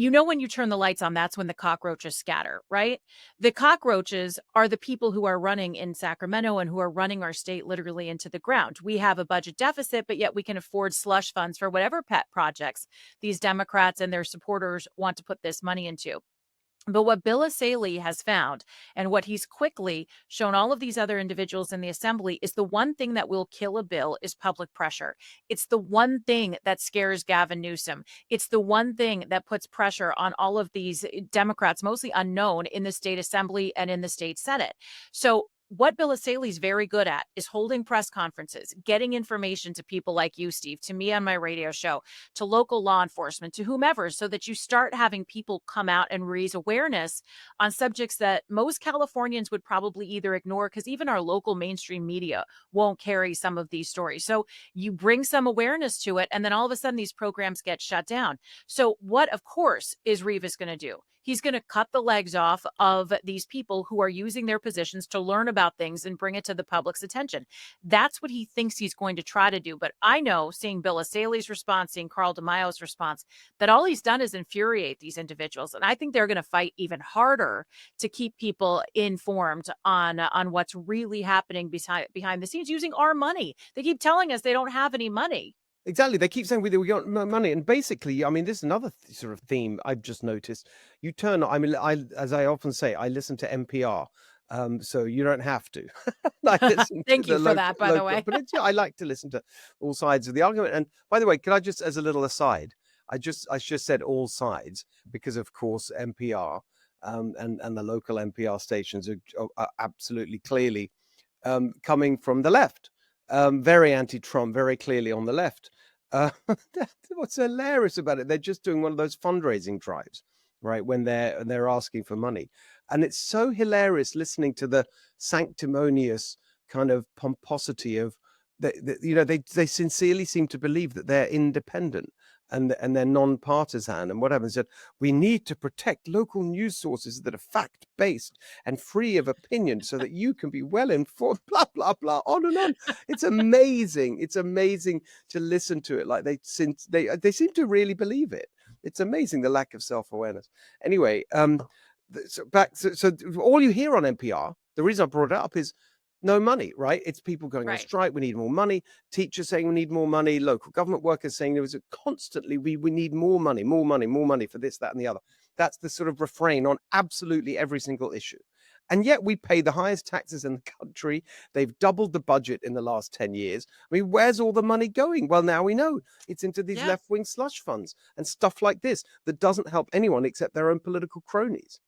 when you turn the lights on, that's when the cockroaches scatter, right? The cockroaches are the people who are running in Sacramento and who are running our state literally into the ground. We have a budget deficit, but yet we can afford slush funds for whatever pet projects these Democrats and their supporters want to put this money into. But what Bill Asaley has found, and what he's quickly shown all of these other individuals in the assembly, is the one thing that will kill a bill is public pressure. It's the one thing that scares Gavin Newsom. It's the one thing that puts pressure on all of these Democrats, mostly unknown, in the state assembly and in the state Senate. So what Bill Asaley is very good at is holding press conferences, getting information to people like you, Steve, to me on my radio show, to local law enforcement, to whomever, so that you start having people come out and raise awareness on subjects that most Californians would probably either ignore, because even our local mainstream media won't carry some of these stories. So you bring some awareness to it, and then all of a sudden these programs get shut down. So what, of course, is Rivas going to do? He's going to cut the legs off of these people who are using their positions to learn about things and bring it to the public's attention. That's what he thinks he's going to try to do. But I know, seeing Bill Asaley's response, seeing Carl DeMaio's response, that all he's done is infuriate these individuals. And I think they're going to fight even harder to keep people informed on what's really happening behind the scenes using our money. They keep telling us they don't have any money. Exactly. They keep saying we got money. And basically, I mean, this is another sort of theme I've just noticed. You turn, I mean, as I often say, I listen to NPR. So you don't have to. I listen Thank to you for that, by the way. But I like to listen to all sides of the argument. And by the way, can I just, as a little aside, I just said all sides because, of course, NPR and the local NPR stations are absolutely clearly coming from the left. Very anti-Trump, very clearly on the left. What's hilarious about it? They're just doing one of those fundraising drives, right? When they're asking for money, and it's so hilarious listening to the sanctimonious kind of pomposity of they sincerely seem to believe that they're independent and they're non-partisan and whatever. And said, we need to protect local news sources that are fact-based and free of opinion so that you can be well informed, blah, blah, blah, on and on. It's amazing. It's amazing to listen to it. Like they seem to really believe it. It's amazing, the lack of self-awareness. Anyway, so all you hear on NPR, the reason I brought it up is no money, right? It's people going on strike. We need more money. Teachers saying we need more money. Local government workers saying there was constantly, we need more money for this, that, and the other. That's the sort of refrain on absolutely every single issue. And yet we pay the highest taxes in the country. They've doubled the budget in the last 10 years. I mean, where's all the money going? Well, now we know it's into these left-wing slush funds and stuff like this that doesn't help anyone except their own political cronies.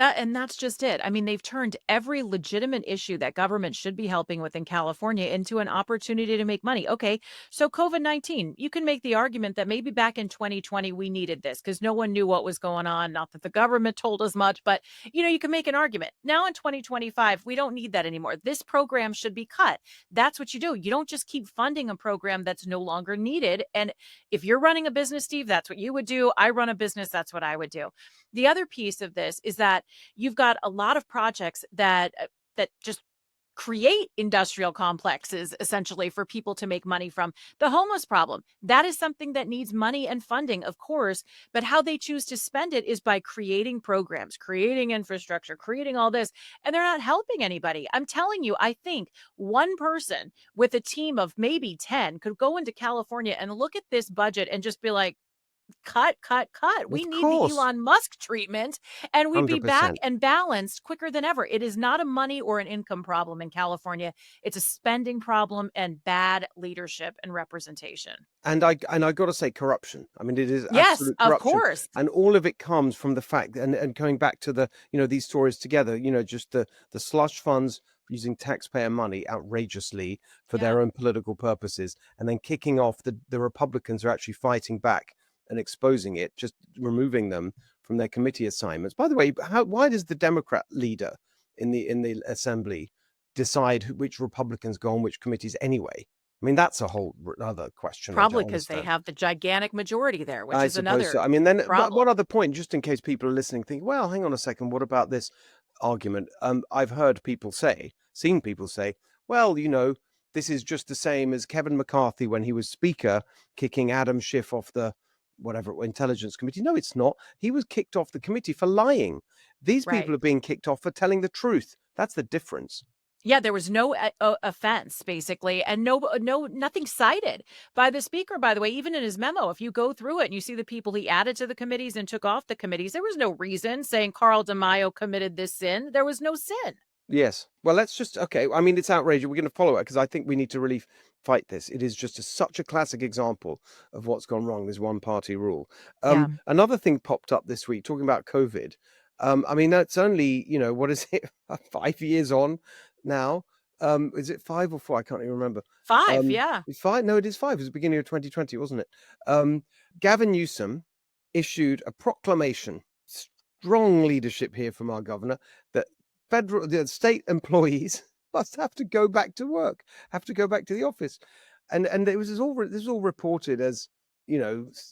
That's just it. I mean, they've turned every legitimate issue that government should be helping with in California into an opportunity to make money. Okay, so COVID-19, you can make the argument that maybe back in 2020 we needed this because no one knew what was going on. Not that the government told us much, but you can make an argument. Now in 2025, we don't need that anymore. This program should be cut. That's what you do. You don't just keep funding a program that's no longer needed. And if you're running a business, Steve, that's what you would do. I run a business, that's what I would do. The other piece of this is that you've got a lot of projects that just create industrial complexes essentially for people to make money from. The homeless problem, that is something that needs money and funding, of course, but how they choose to spend it is by creating programs, creating infrastructure, creating all this, and they're not helping anybody. I'm telling you, I think one person with a team of maybe 10 could go into California and look at this budget and just be like, cut, cut, cut. We Of need the course, Elon Musk treatment, and we'd be back 100%. and balanced quicker than ever. It is not a money or an income problem in California. It's a spending problem and bad leadership and representation. And I got to say corruption. I mean, it is Yes, absolute of corruption, course. and all of it comes from the fact, and going back to the these stories together, just the slush funds using taxpayer money outrageously for Yeah. their own political purposes, and then kicking off the Republicans are actually fighting back and exposing it, just removing them from their committee assignments. By the way, why does the Democrat leader in the assembly decide which Republicans go on which committees anyway? I mean, that's a whole other question I Probably don't because they understand. have the gigantic majority there, which I is suppose so. another I mean, then problem. what other point, just in case people are listening, think, well, hang on a second, what about this argument? I've heard people seen people say, well, this is just the same as Kevin McCarthy when he was speaker, kicking Adam Schiff off the whatever intelligence committee. No, it's not. He was kicked off the committee for lying. These people Right. are being kicked off for telling the truth. That's the difference. Yeah, there was no offense basically, and nothing cited by the speaker. By the way, even in his memo, if you go through it and you see the people he added to the committees and took off the committees, there was no reason saying Carl DeMaio committed this sin. There was no sin. Yes. Well, okay. I mean, it's outrageous. We're going to follow it because I think we need to really fight this. It is just such a classic example of what's gone wrong, this one party rule. Yeah. Another thing popped up this week talking about COVID. I mean, that's only, what is it, 5 years on now? Is it 5 or 4? I can't even remember. 5, yeah. It's 5. No, it is 5. It was the beginning of 2020, wasn't it? Gavin Newsom issued a proclamation, strong leadership here from our governor, that the state employees must have to go back to work, have to go back to the office, and this is all reported as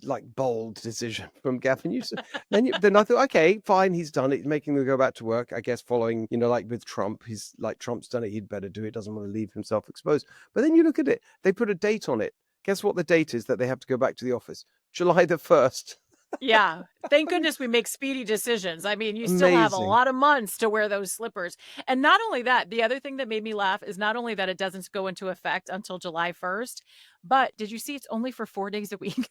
like bold decision from Gavin Newsom. Then I thought, okay, fine, he's done it, making them go back to work. I guess following like with Trump, he's like Trump's done it, he'd better do it. Doesn't want to leave himself exposed. But then you look at it, they put a date on it. Guess what the date is that they have to go back to the office? July the 1st. Yeah. Thank I mean, goodness we make speedy decisions. I mean, you still have a amazing. lot of months to wear those slippers. And not only that, the other thing that made me laugh is not only that it doesn't go into effect until July 1st, but did you see it's only for 4 days a week?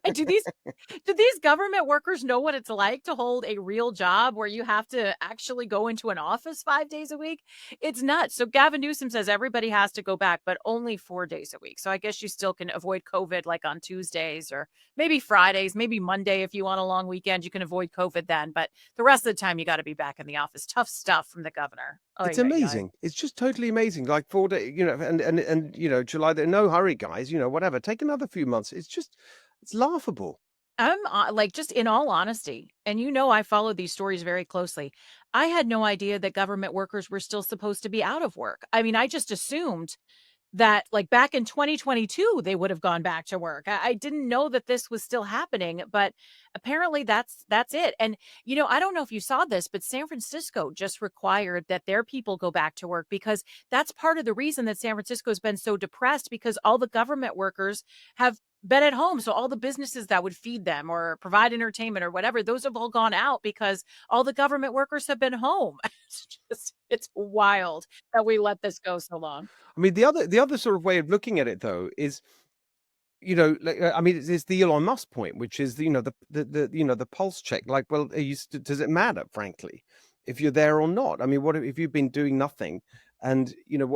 And do these government workers know what it's like to hold a real job where you have to actually go into an office 5 days a week? It's nuts. So Gavin Newsom says everybody has to go back, but only 4 days a week. So I guess you still can avoid COVID like on Tuesdays or maybe Fridays, maybe Monday if you want a long weekend, you can avoid COVID then. But the rest of the time you got to be back in the office. Tough stuff from the governor. Ay, It's ay, ay. amazing. It's just totally amazing. Like 4 days, and July. No hurry, guys. Whatever. Take another few months. It's laughable. I'm like, just in all honesty, and I follow these stories very closely. I had no idea that government workers were still supposed to be out of work. I mean, I just assumed that like back in 2022 they would have gone back to work. I didn't know that this was still happening, but apparently that's it. And I don't know if you saw this, but San Francisco just required that their people go back to work because that's part of the reason that San Francisco has been so depressed, because all the government workers have been at home. So all the businesses that would feed them or provide entertainment or whatever, those have all gone out because all the government workers have been home. It's wild that we let this go so long. I mean, the other sort of way of looking at it, though, is I mean, it's the Elon Musk point, which is the pulse check. Like, well, does it matter, frankly, if you're there or not? I mean, what if you've been doing nothing, and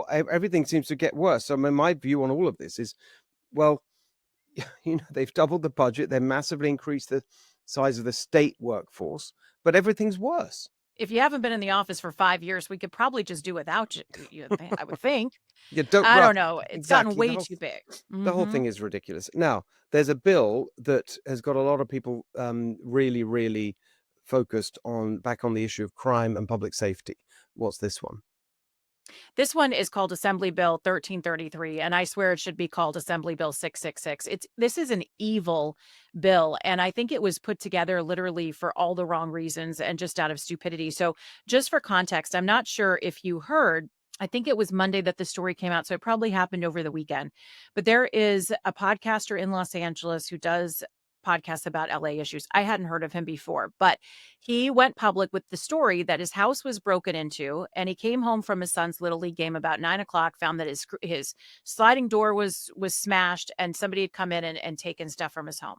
everything seems to get worse? So, I mean, my view on all of this is, well, they've doubled the budget, they've massively increased the size of the state workforce, but everything's worse. If you haven't been in the office for 5 years, we could probably just do without you, I would think. Yeah, don't I well, don't know. It's gotten exactly. way too big. The whole Mhm. thing is ridiculous. Now, there's a bill that has got a lot of people really, really focused on back on the issue of crime and public safety. What's this one? This one is called Assembly Bill 1333, and I swear it should be called Assembly Bill 666. This is an evil bill, and I think it was put together literally for all the wrong reasons and just out of stupidity. So, just for context, I'm not sure if you heard. I think it was Monday that the story came out, so it probably happened over the weekend. But there is a podcaster in Los Angeles who does podcasts about LA issues. I hadn't heard of him before, but he went public with the story that his house was broken into, and he came home from his son's little league game about 9 o'clock, found that his sliding door was smashed, and somebody had come in and taken stuff from his home.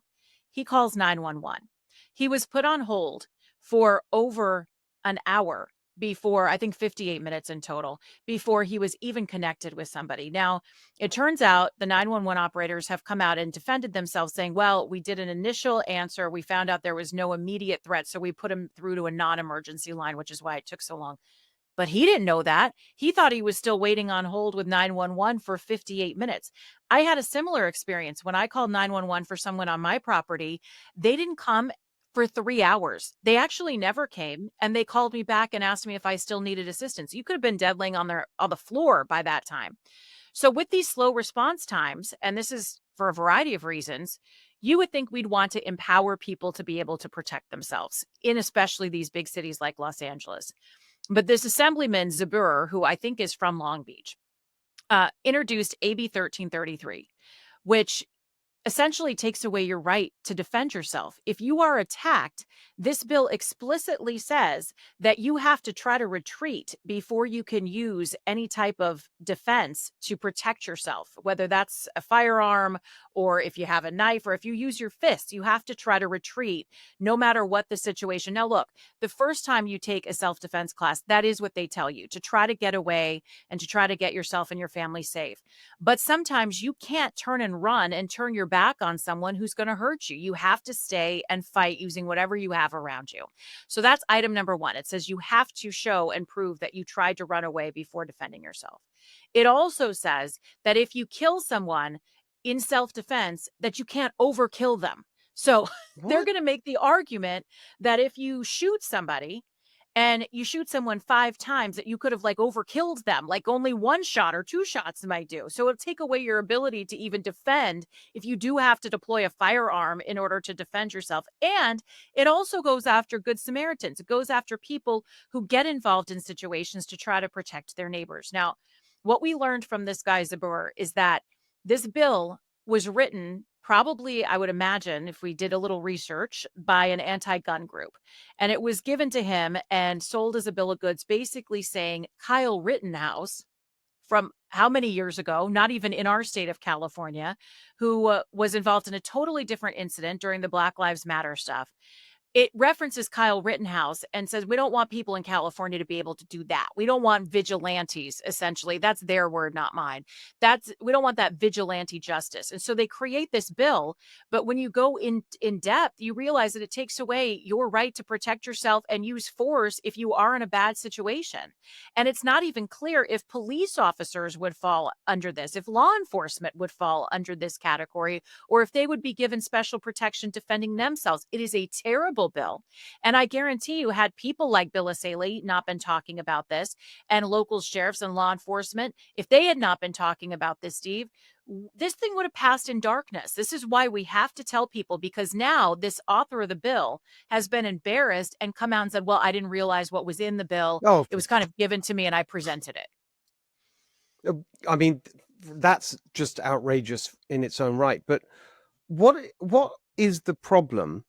He calls 911. He was put on hold for over an hour before, I think 58 minutes in total, before he was even connected with somebody. Now, it turns out the 911 operators have come out and defended themselves, saying, well, we did an initial answer. We found out there was no immediate threat. So we put him through to a non emergency line, which is why it took so long. But he didn't know that. He thought he was still waiting on hold with 911 for 58 minutes. I had a similar experience when I called 911 for someone on my property. They didn't come for 3 hours. They actually never came, and they called me back and asked me if I still needed assistance. You could have been dead laying on the floor by that time. So with these slow response times, and this is for a variety of reasons, you would think we'd want to empower people to be able to protect themselves in especially these big cities like Los Angeles. But this Assemblyman Zabur, who I think is from Long Beach, introduced AB 1333, which essentially takes away your right to defend yourself. If you are attacked, this bill explicitly says that you have to try to retreat before you can use any type of defense to protect yourself, whether that's a firearm or if you have a knife or if you use your fists, you have to try to retreat no matter what the situation. Now, look, the first time you take a self-defense class, that is what they tell you, to try to get away and to try to get yourself and your family safe. But sometimes you can't turn and run and turn your back on someone who's going to hurt you. You have to stay and fight using whatever you have around you. So that's item number one. It says you have to show and prove that you tried to run away before defending yourself. It also says that if you kill someone in self-defense, that you can't overkill them. So they're What? going to make the argument that if you shoot somebody and you shoot someone 5 times, that you could have like overkilled them, like only one shot or 2 shots might do. So it'll take away your ability to even defend if you do have to deploy a firearm in order to defend yourself. And it also goes after good Samaritans. It goes after people who get involved in situations to try to protect their neighbors. Now, what we learned from this guy Zabur is that this bill was written, probably, I would imagine, if we did a little research, by an anti-gun group. And it was given to him and sold as a bill of goods, basically saying Kyle Rittenhouse, from how many years ago, not even in our state of California, who was involved in a totally different incident during the Black Lives Matter stuff. It references Kyle Rittenhouse and says, we don't want people in California to be able to do that. We don't want vigilantes, essentially. That's their word, not mine. We don't want that vigilante justice. And so they create this bill. But when you go in depth, you realize that it takes away your right to protect yourself and use force if you are in a bad situation. And it's not even clear if police officers would fall under this, if law enforcement would fall under this category, or if they would be given special protection defending themselves. It is a terrible bill. And I guarantee you, had people like Bill Asaley not been talking about this, and local sheriffs and law enforcement, if they had not been talking about this, Steve, this thing would have passed in darkness. This is why we have to tell people, because now this author of the bill has been embarrassed and come out and said, well, I didn't realize what was in the bill. Oh, It was kind of given to me and I presented it. I mean, that's just outrageous in its own right. But what is the problem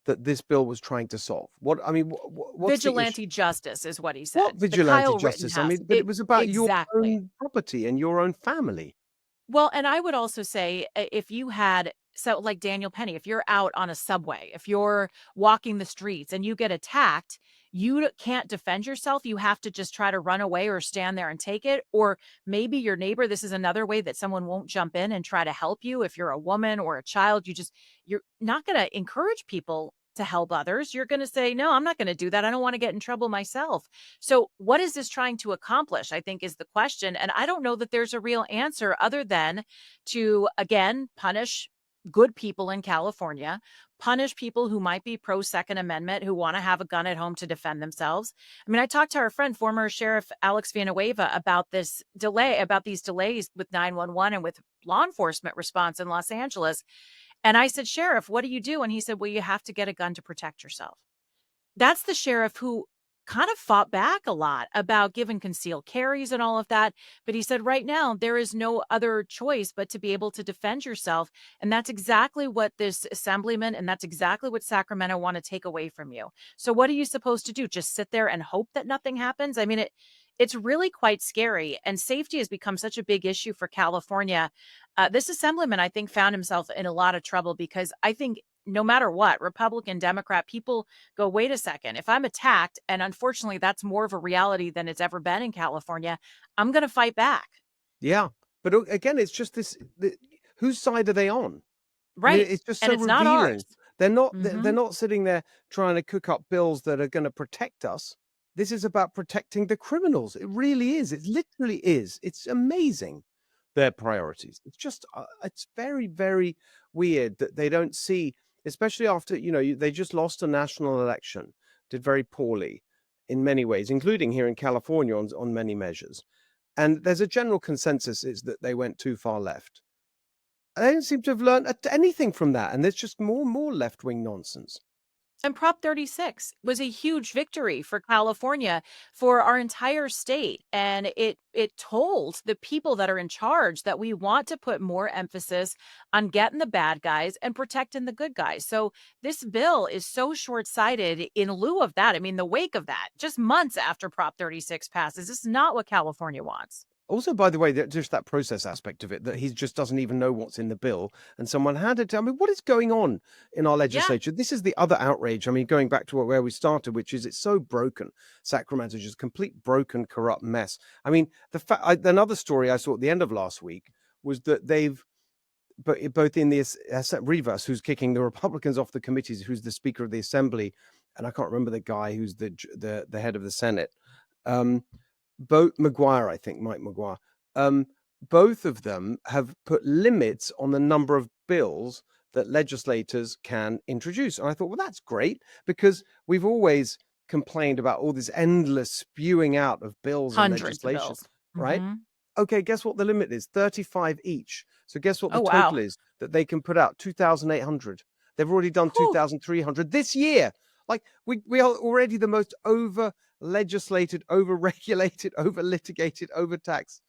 that this bill was trying to solve? What's the issue? Vigilante justice is what he What said. The vigilante Kyle justice? I Rittenhouse. mean, but it was about your Exactly. own property and your own family. Well, and I would also say, if you had, so like Daniel Penny, if you're out on a subway, if you're walking the streets and you get attacked, you can't defend yourself. You have to just try to run away or stand there and take it. Or maybe your neighbor, this is another way that someone won't jump in and try to help you. If you're a woman or a child, you're not going to encourage people to help others. You're going to say, no, I'm not going to do that. I don't want to get in trouble myself. So, what is this trying to accomplish? I think is the question. And I don't know that there's a real answer other than to, again, punish good people in California, punish people who might be pro Second Amendment, who want to have a gun at home to defend themselves. I mean, I talked to our friend, former Sheriff Alex Villanueva, about this delay, about these delays with 911 and with law enforcement response in Los Angeles. And I said, Sheriff, what do you do? And he said, well, you have to get a gun to protect yourself. That's the sheriff who kind of fought back a lot about giving concealed carries and all of that. But he said, right now, there is no other choice but to be able to defend yourself. And that's exactly what this assemblyman and that's exactly what Sacramento want to take away from you. So what are you supposed to do? Just sit there and hope that nothing happens? I mean, it's really quite scary. And safety has become such a big issue for California. This assemblyman, I think, found himself in a lot of trouble because I think no matter what, Republican, Democrat, people go, wait a second, if I'm attacked, and unfortunately that's more of a reality than it's ever been in California, I'm going to fight back. Yeah. But again, it's just whose side are they on? I mean, Right. it's just And so it's not revealing. ours. They're Hmm. not sitting there trying to cook up bills that are going to protect us. This is about protecting the criminals. It really is. It literally is. It's amazing, their priorities. It's just it's very, very weird that they don't see, especially after, they just lost a national election, did very poorly in many ways, including here in California on many measures. And there's a general consensus is that they went too far left. I don't seem to have learned anything from that, and there's just more and more left-wing nonsense. And Prop 36 was a huge victory for California, for our entire state. And it told the people that are in charge that we want to put more emphasis on getting the bad guys and protecting the good guys. So this bill is so short-sighted in lieu of that. I mean, the wake of that, just months after Prop 36 passes, this is not what California wants. Also, by the way, just that process aspect of it, that he just doesn't even know what's in the bill, and someone handed to. I mean, what is going on in our Yeah. legislature? This is the other outrage. I mean, going back to where we started, which is it's so broken. Sacramento is just a complete broken, corrupt mess. I mean, another story I saw at the end of last week was that they've, but both in the Rivas, who's kicking the Republicans off the committees, who's the Speaker of the Assembly, and I can't remember the guy who's the head of the Senate. Both McGuire, I think, Mike McGuire, both of them have put limits on the number of bills that legislators can introduce. And I thought, well, that's great, because we've always complained about all this endless spewing out of bills and Hundreds of legislation, bills. right? Hmm. Okay, guess what the limit is? 35 each. So guess what the Oh, total wow. is that they can put out? 2,800. They've already done Whew. 2,300 this year. Like we are already the most over legislated, over regulated, over litigated, overtaxed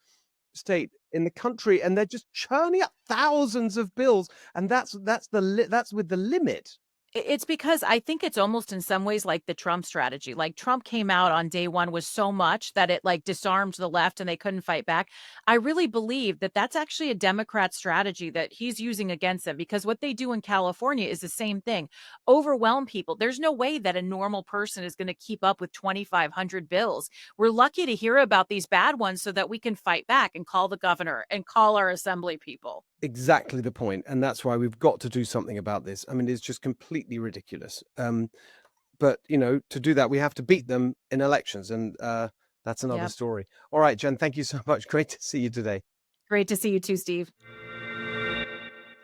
state in the country, and they're just churning up thousands of bills, and that's with the limit. It's because I think it's almost in some ways like the Trump strategy. Like Trump came out on day one with so much that it like disarmed the left and they couldn't fight back. I really believe that that's actually a Democrat strategy that he's using against them, because what they do in California is the same thing. Overwhelm people. There's no way that a normal person is going to keep up with 2,500 bills. We're lucky to hear about these bad ones so that we can fight back and call the governor and call our assembly people. Exactly the point, and that's why we've got to do something about this. I mean, it's just completely ridiculous. But to do that, we have to beat them in elections, and that's another Yep. story. All right, Jen, thank you so much. Great to see you today. Great to see you too, Steve.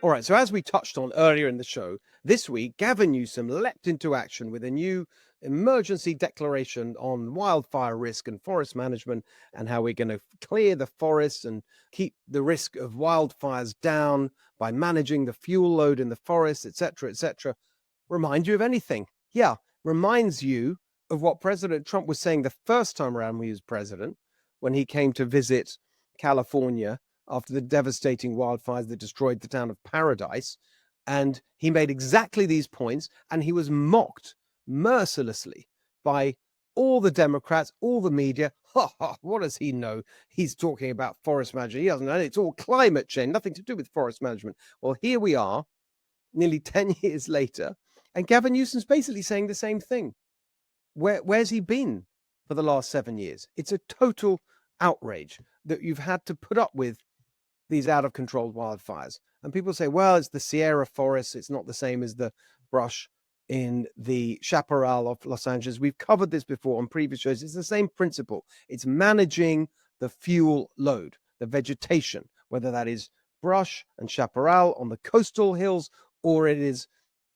All right, so as we touched on earlier in the show, this week, Gavin Newsom leapt into action with a new emergency declaration on wildfire risk and forest management, and how we're going to clear the forests and keep the risk of wildfires down by managing the fuel load in the forests, etc., etc. Remind you of anything? Yeah, reminds you of what President Trump was saying the first time around he was president, when he came to visit California after the devastating wildfires that destroyed the town of Paradise. And he made exactly these points, and he was mocked mercilessly by all the Democrats, all the media. Ha ha, what does he know? He's talking about forest management. He doesn't know. It's all climate change, nothing to do with forest management. Well, here we are, nearly 10 years later, and Gavin Newsom's basically saying the same thing. Where's he been for the last 7 years? It's a total outrage that you've had to put up with these out of control wildfires. And people say, well, it's the Sierra forests. It's not the same as the brush. in the chaparral of Los Angeles. We've covered this before on previous shows. It's the same principle. It's managing the fuel load, the vegetation, whether that is brush and chaparral on the coastal hills or it is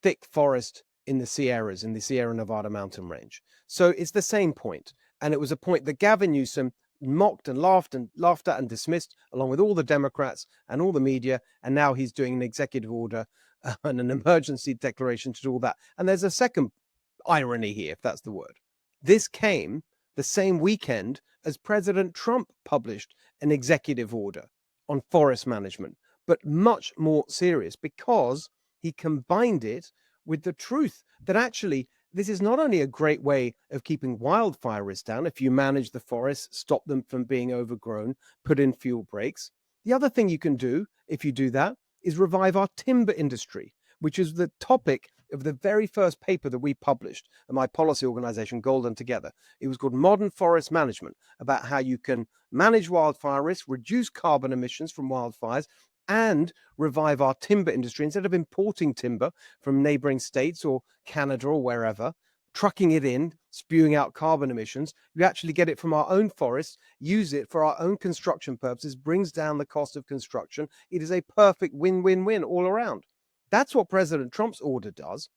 thick forest in the Sierras, in the Sierra Nevada mountain range. So it's the same point. And it was a point that Gavin Newsom mocked and laughed at and dismissed, along with all the Democrats and all the media. And now he's doing an executive order and an emergency declaration to do all that. And there's a second irony here, if that's the word. This came the same weekend as President Trump published an executive order on forest management, but much more serious because he combined it with the truth that actually this is not only a great way of keeping wildfire risk down if you manage the forests, stop them from being overgrown, put in fuel breaks. The other thing you can do if you do that is revive our timber industry, which is the topic of the very first paper that we published at my policy organization, Golden Together. It was called Modern Forest Management, about how you can manage wildfire risk, reduce carbon emissions from wildfires, and revive our timber industry. Instead of importing timber from neighboring states or Canada or wherever, trucking it in, spewing out carbon emissions, you actually get it from our own forests, use it for our own construction purposes, brings down the cost of construction. It is a perfect win-win-win all around. That's what President Trump's order does.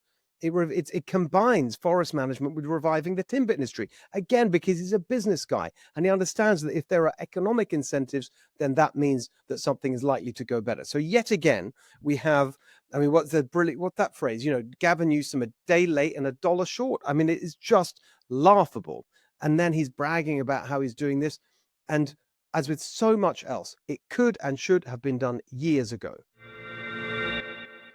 It combines forest management with reviving the timber industry, again, because he's a business guy and he understands that if there are economic incentives, then that means that something is likely to go better. So yet again, we have, what's that phrase, Gavin Newsom a day late and $1 short. It is just laughable. And then he's bragging about how he's doing this. And as with so much else, it could and should have been done years ago.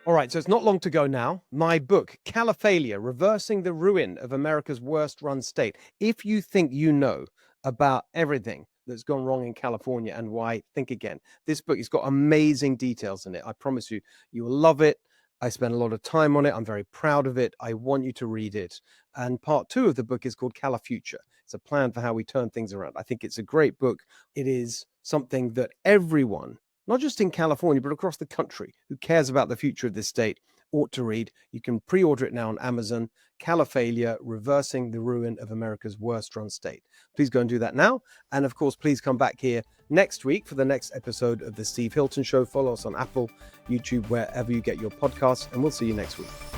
All right, so it's not long to go now. My book, California, Reversing the Ruin of America's Worst Run State. If you think you know about everything that's gone wrong in California and why, think again. This book has got amazing details in it. I promise you, you will love it. I spent a lot of time on it. I'm very proud of it. I want you to read it. And part 2 of the book is called Califuture. It's a plan for how we turn things around. I think it's a great book. It is something that everyone, not just in California, but across the country, who cares about the future of this state, ought to read. You can pre-order it now on Amazon. California, Reversing the Ruin of America's Worst Run State. Please go and do that now. And of course, please come back here next week for the next episode of The Steve Hilton Show. Follow us on Apple, YouTube, wherever you get your podcasts, and we'll see you next week.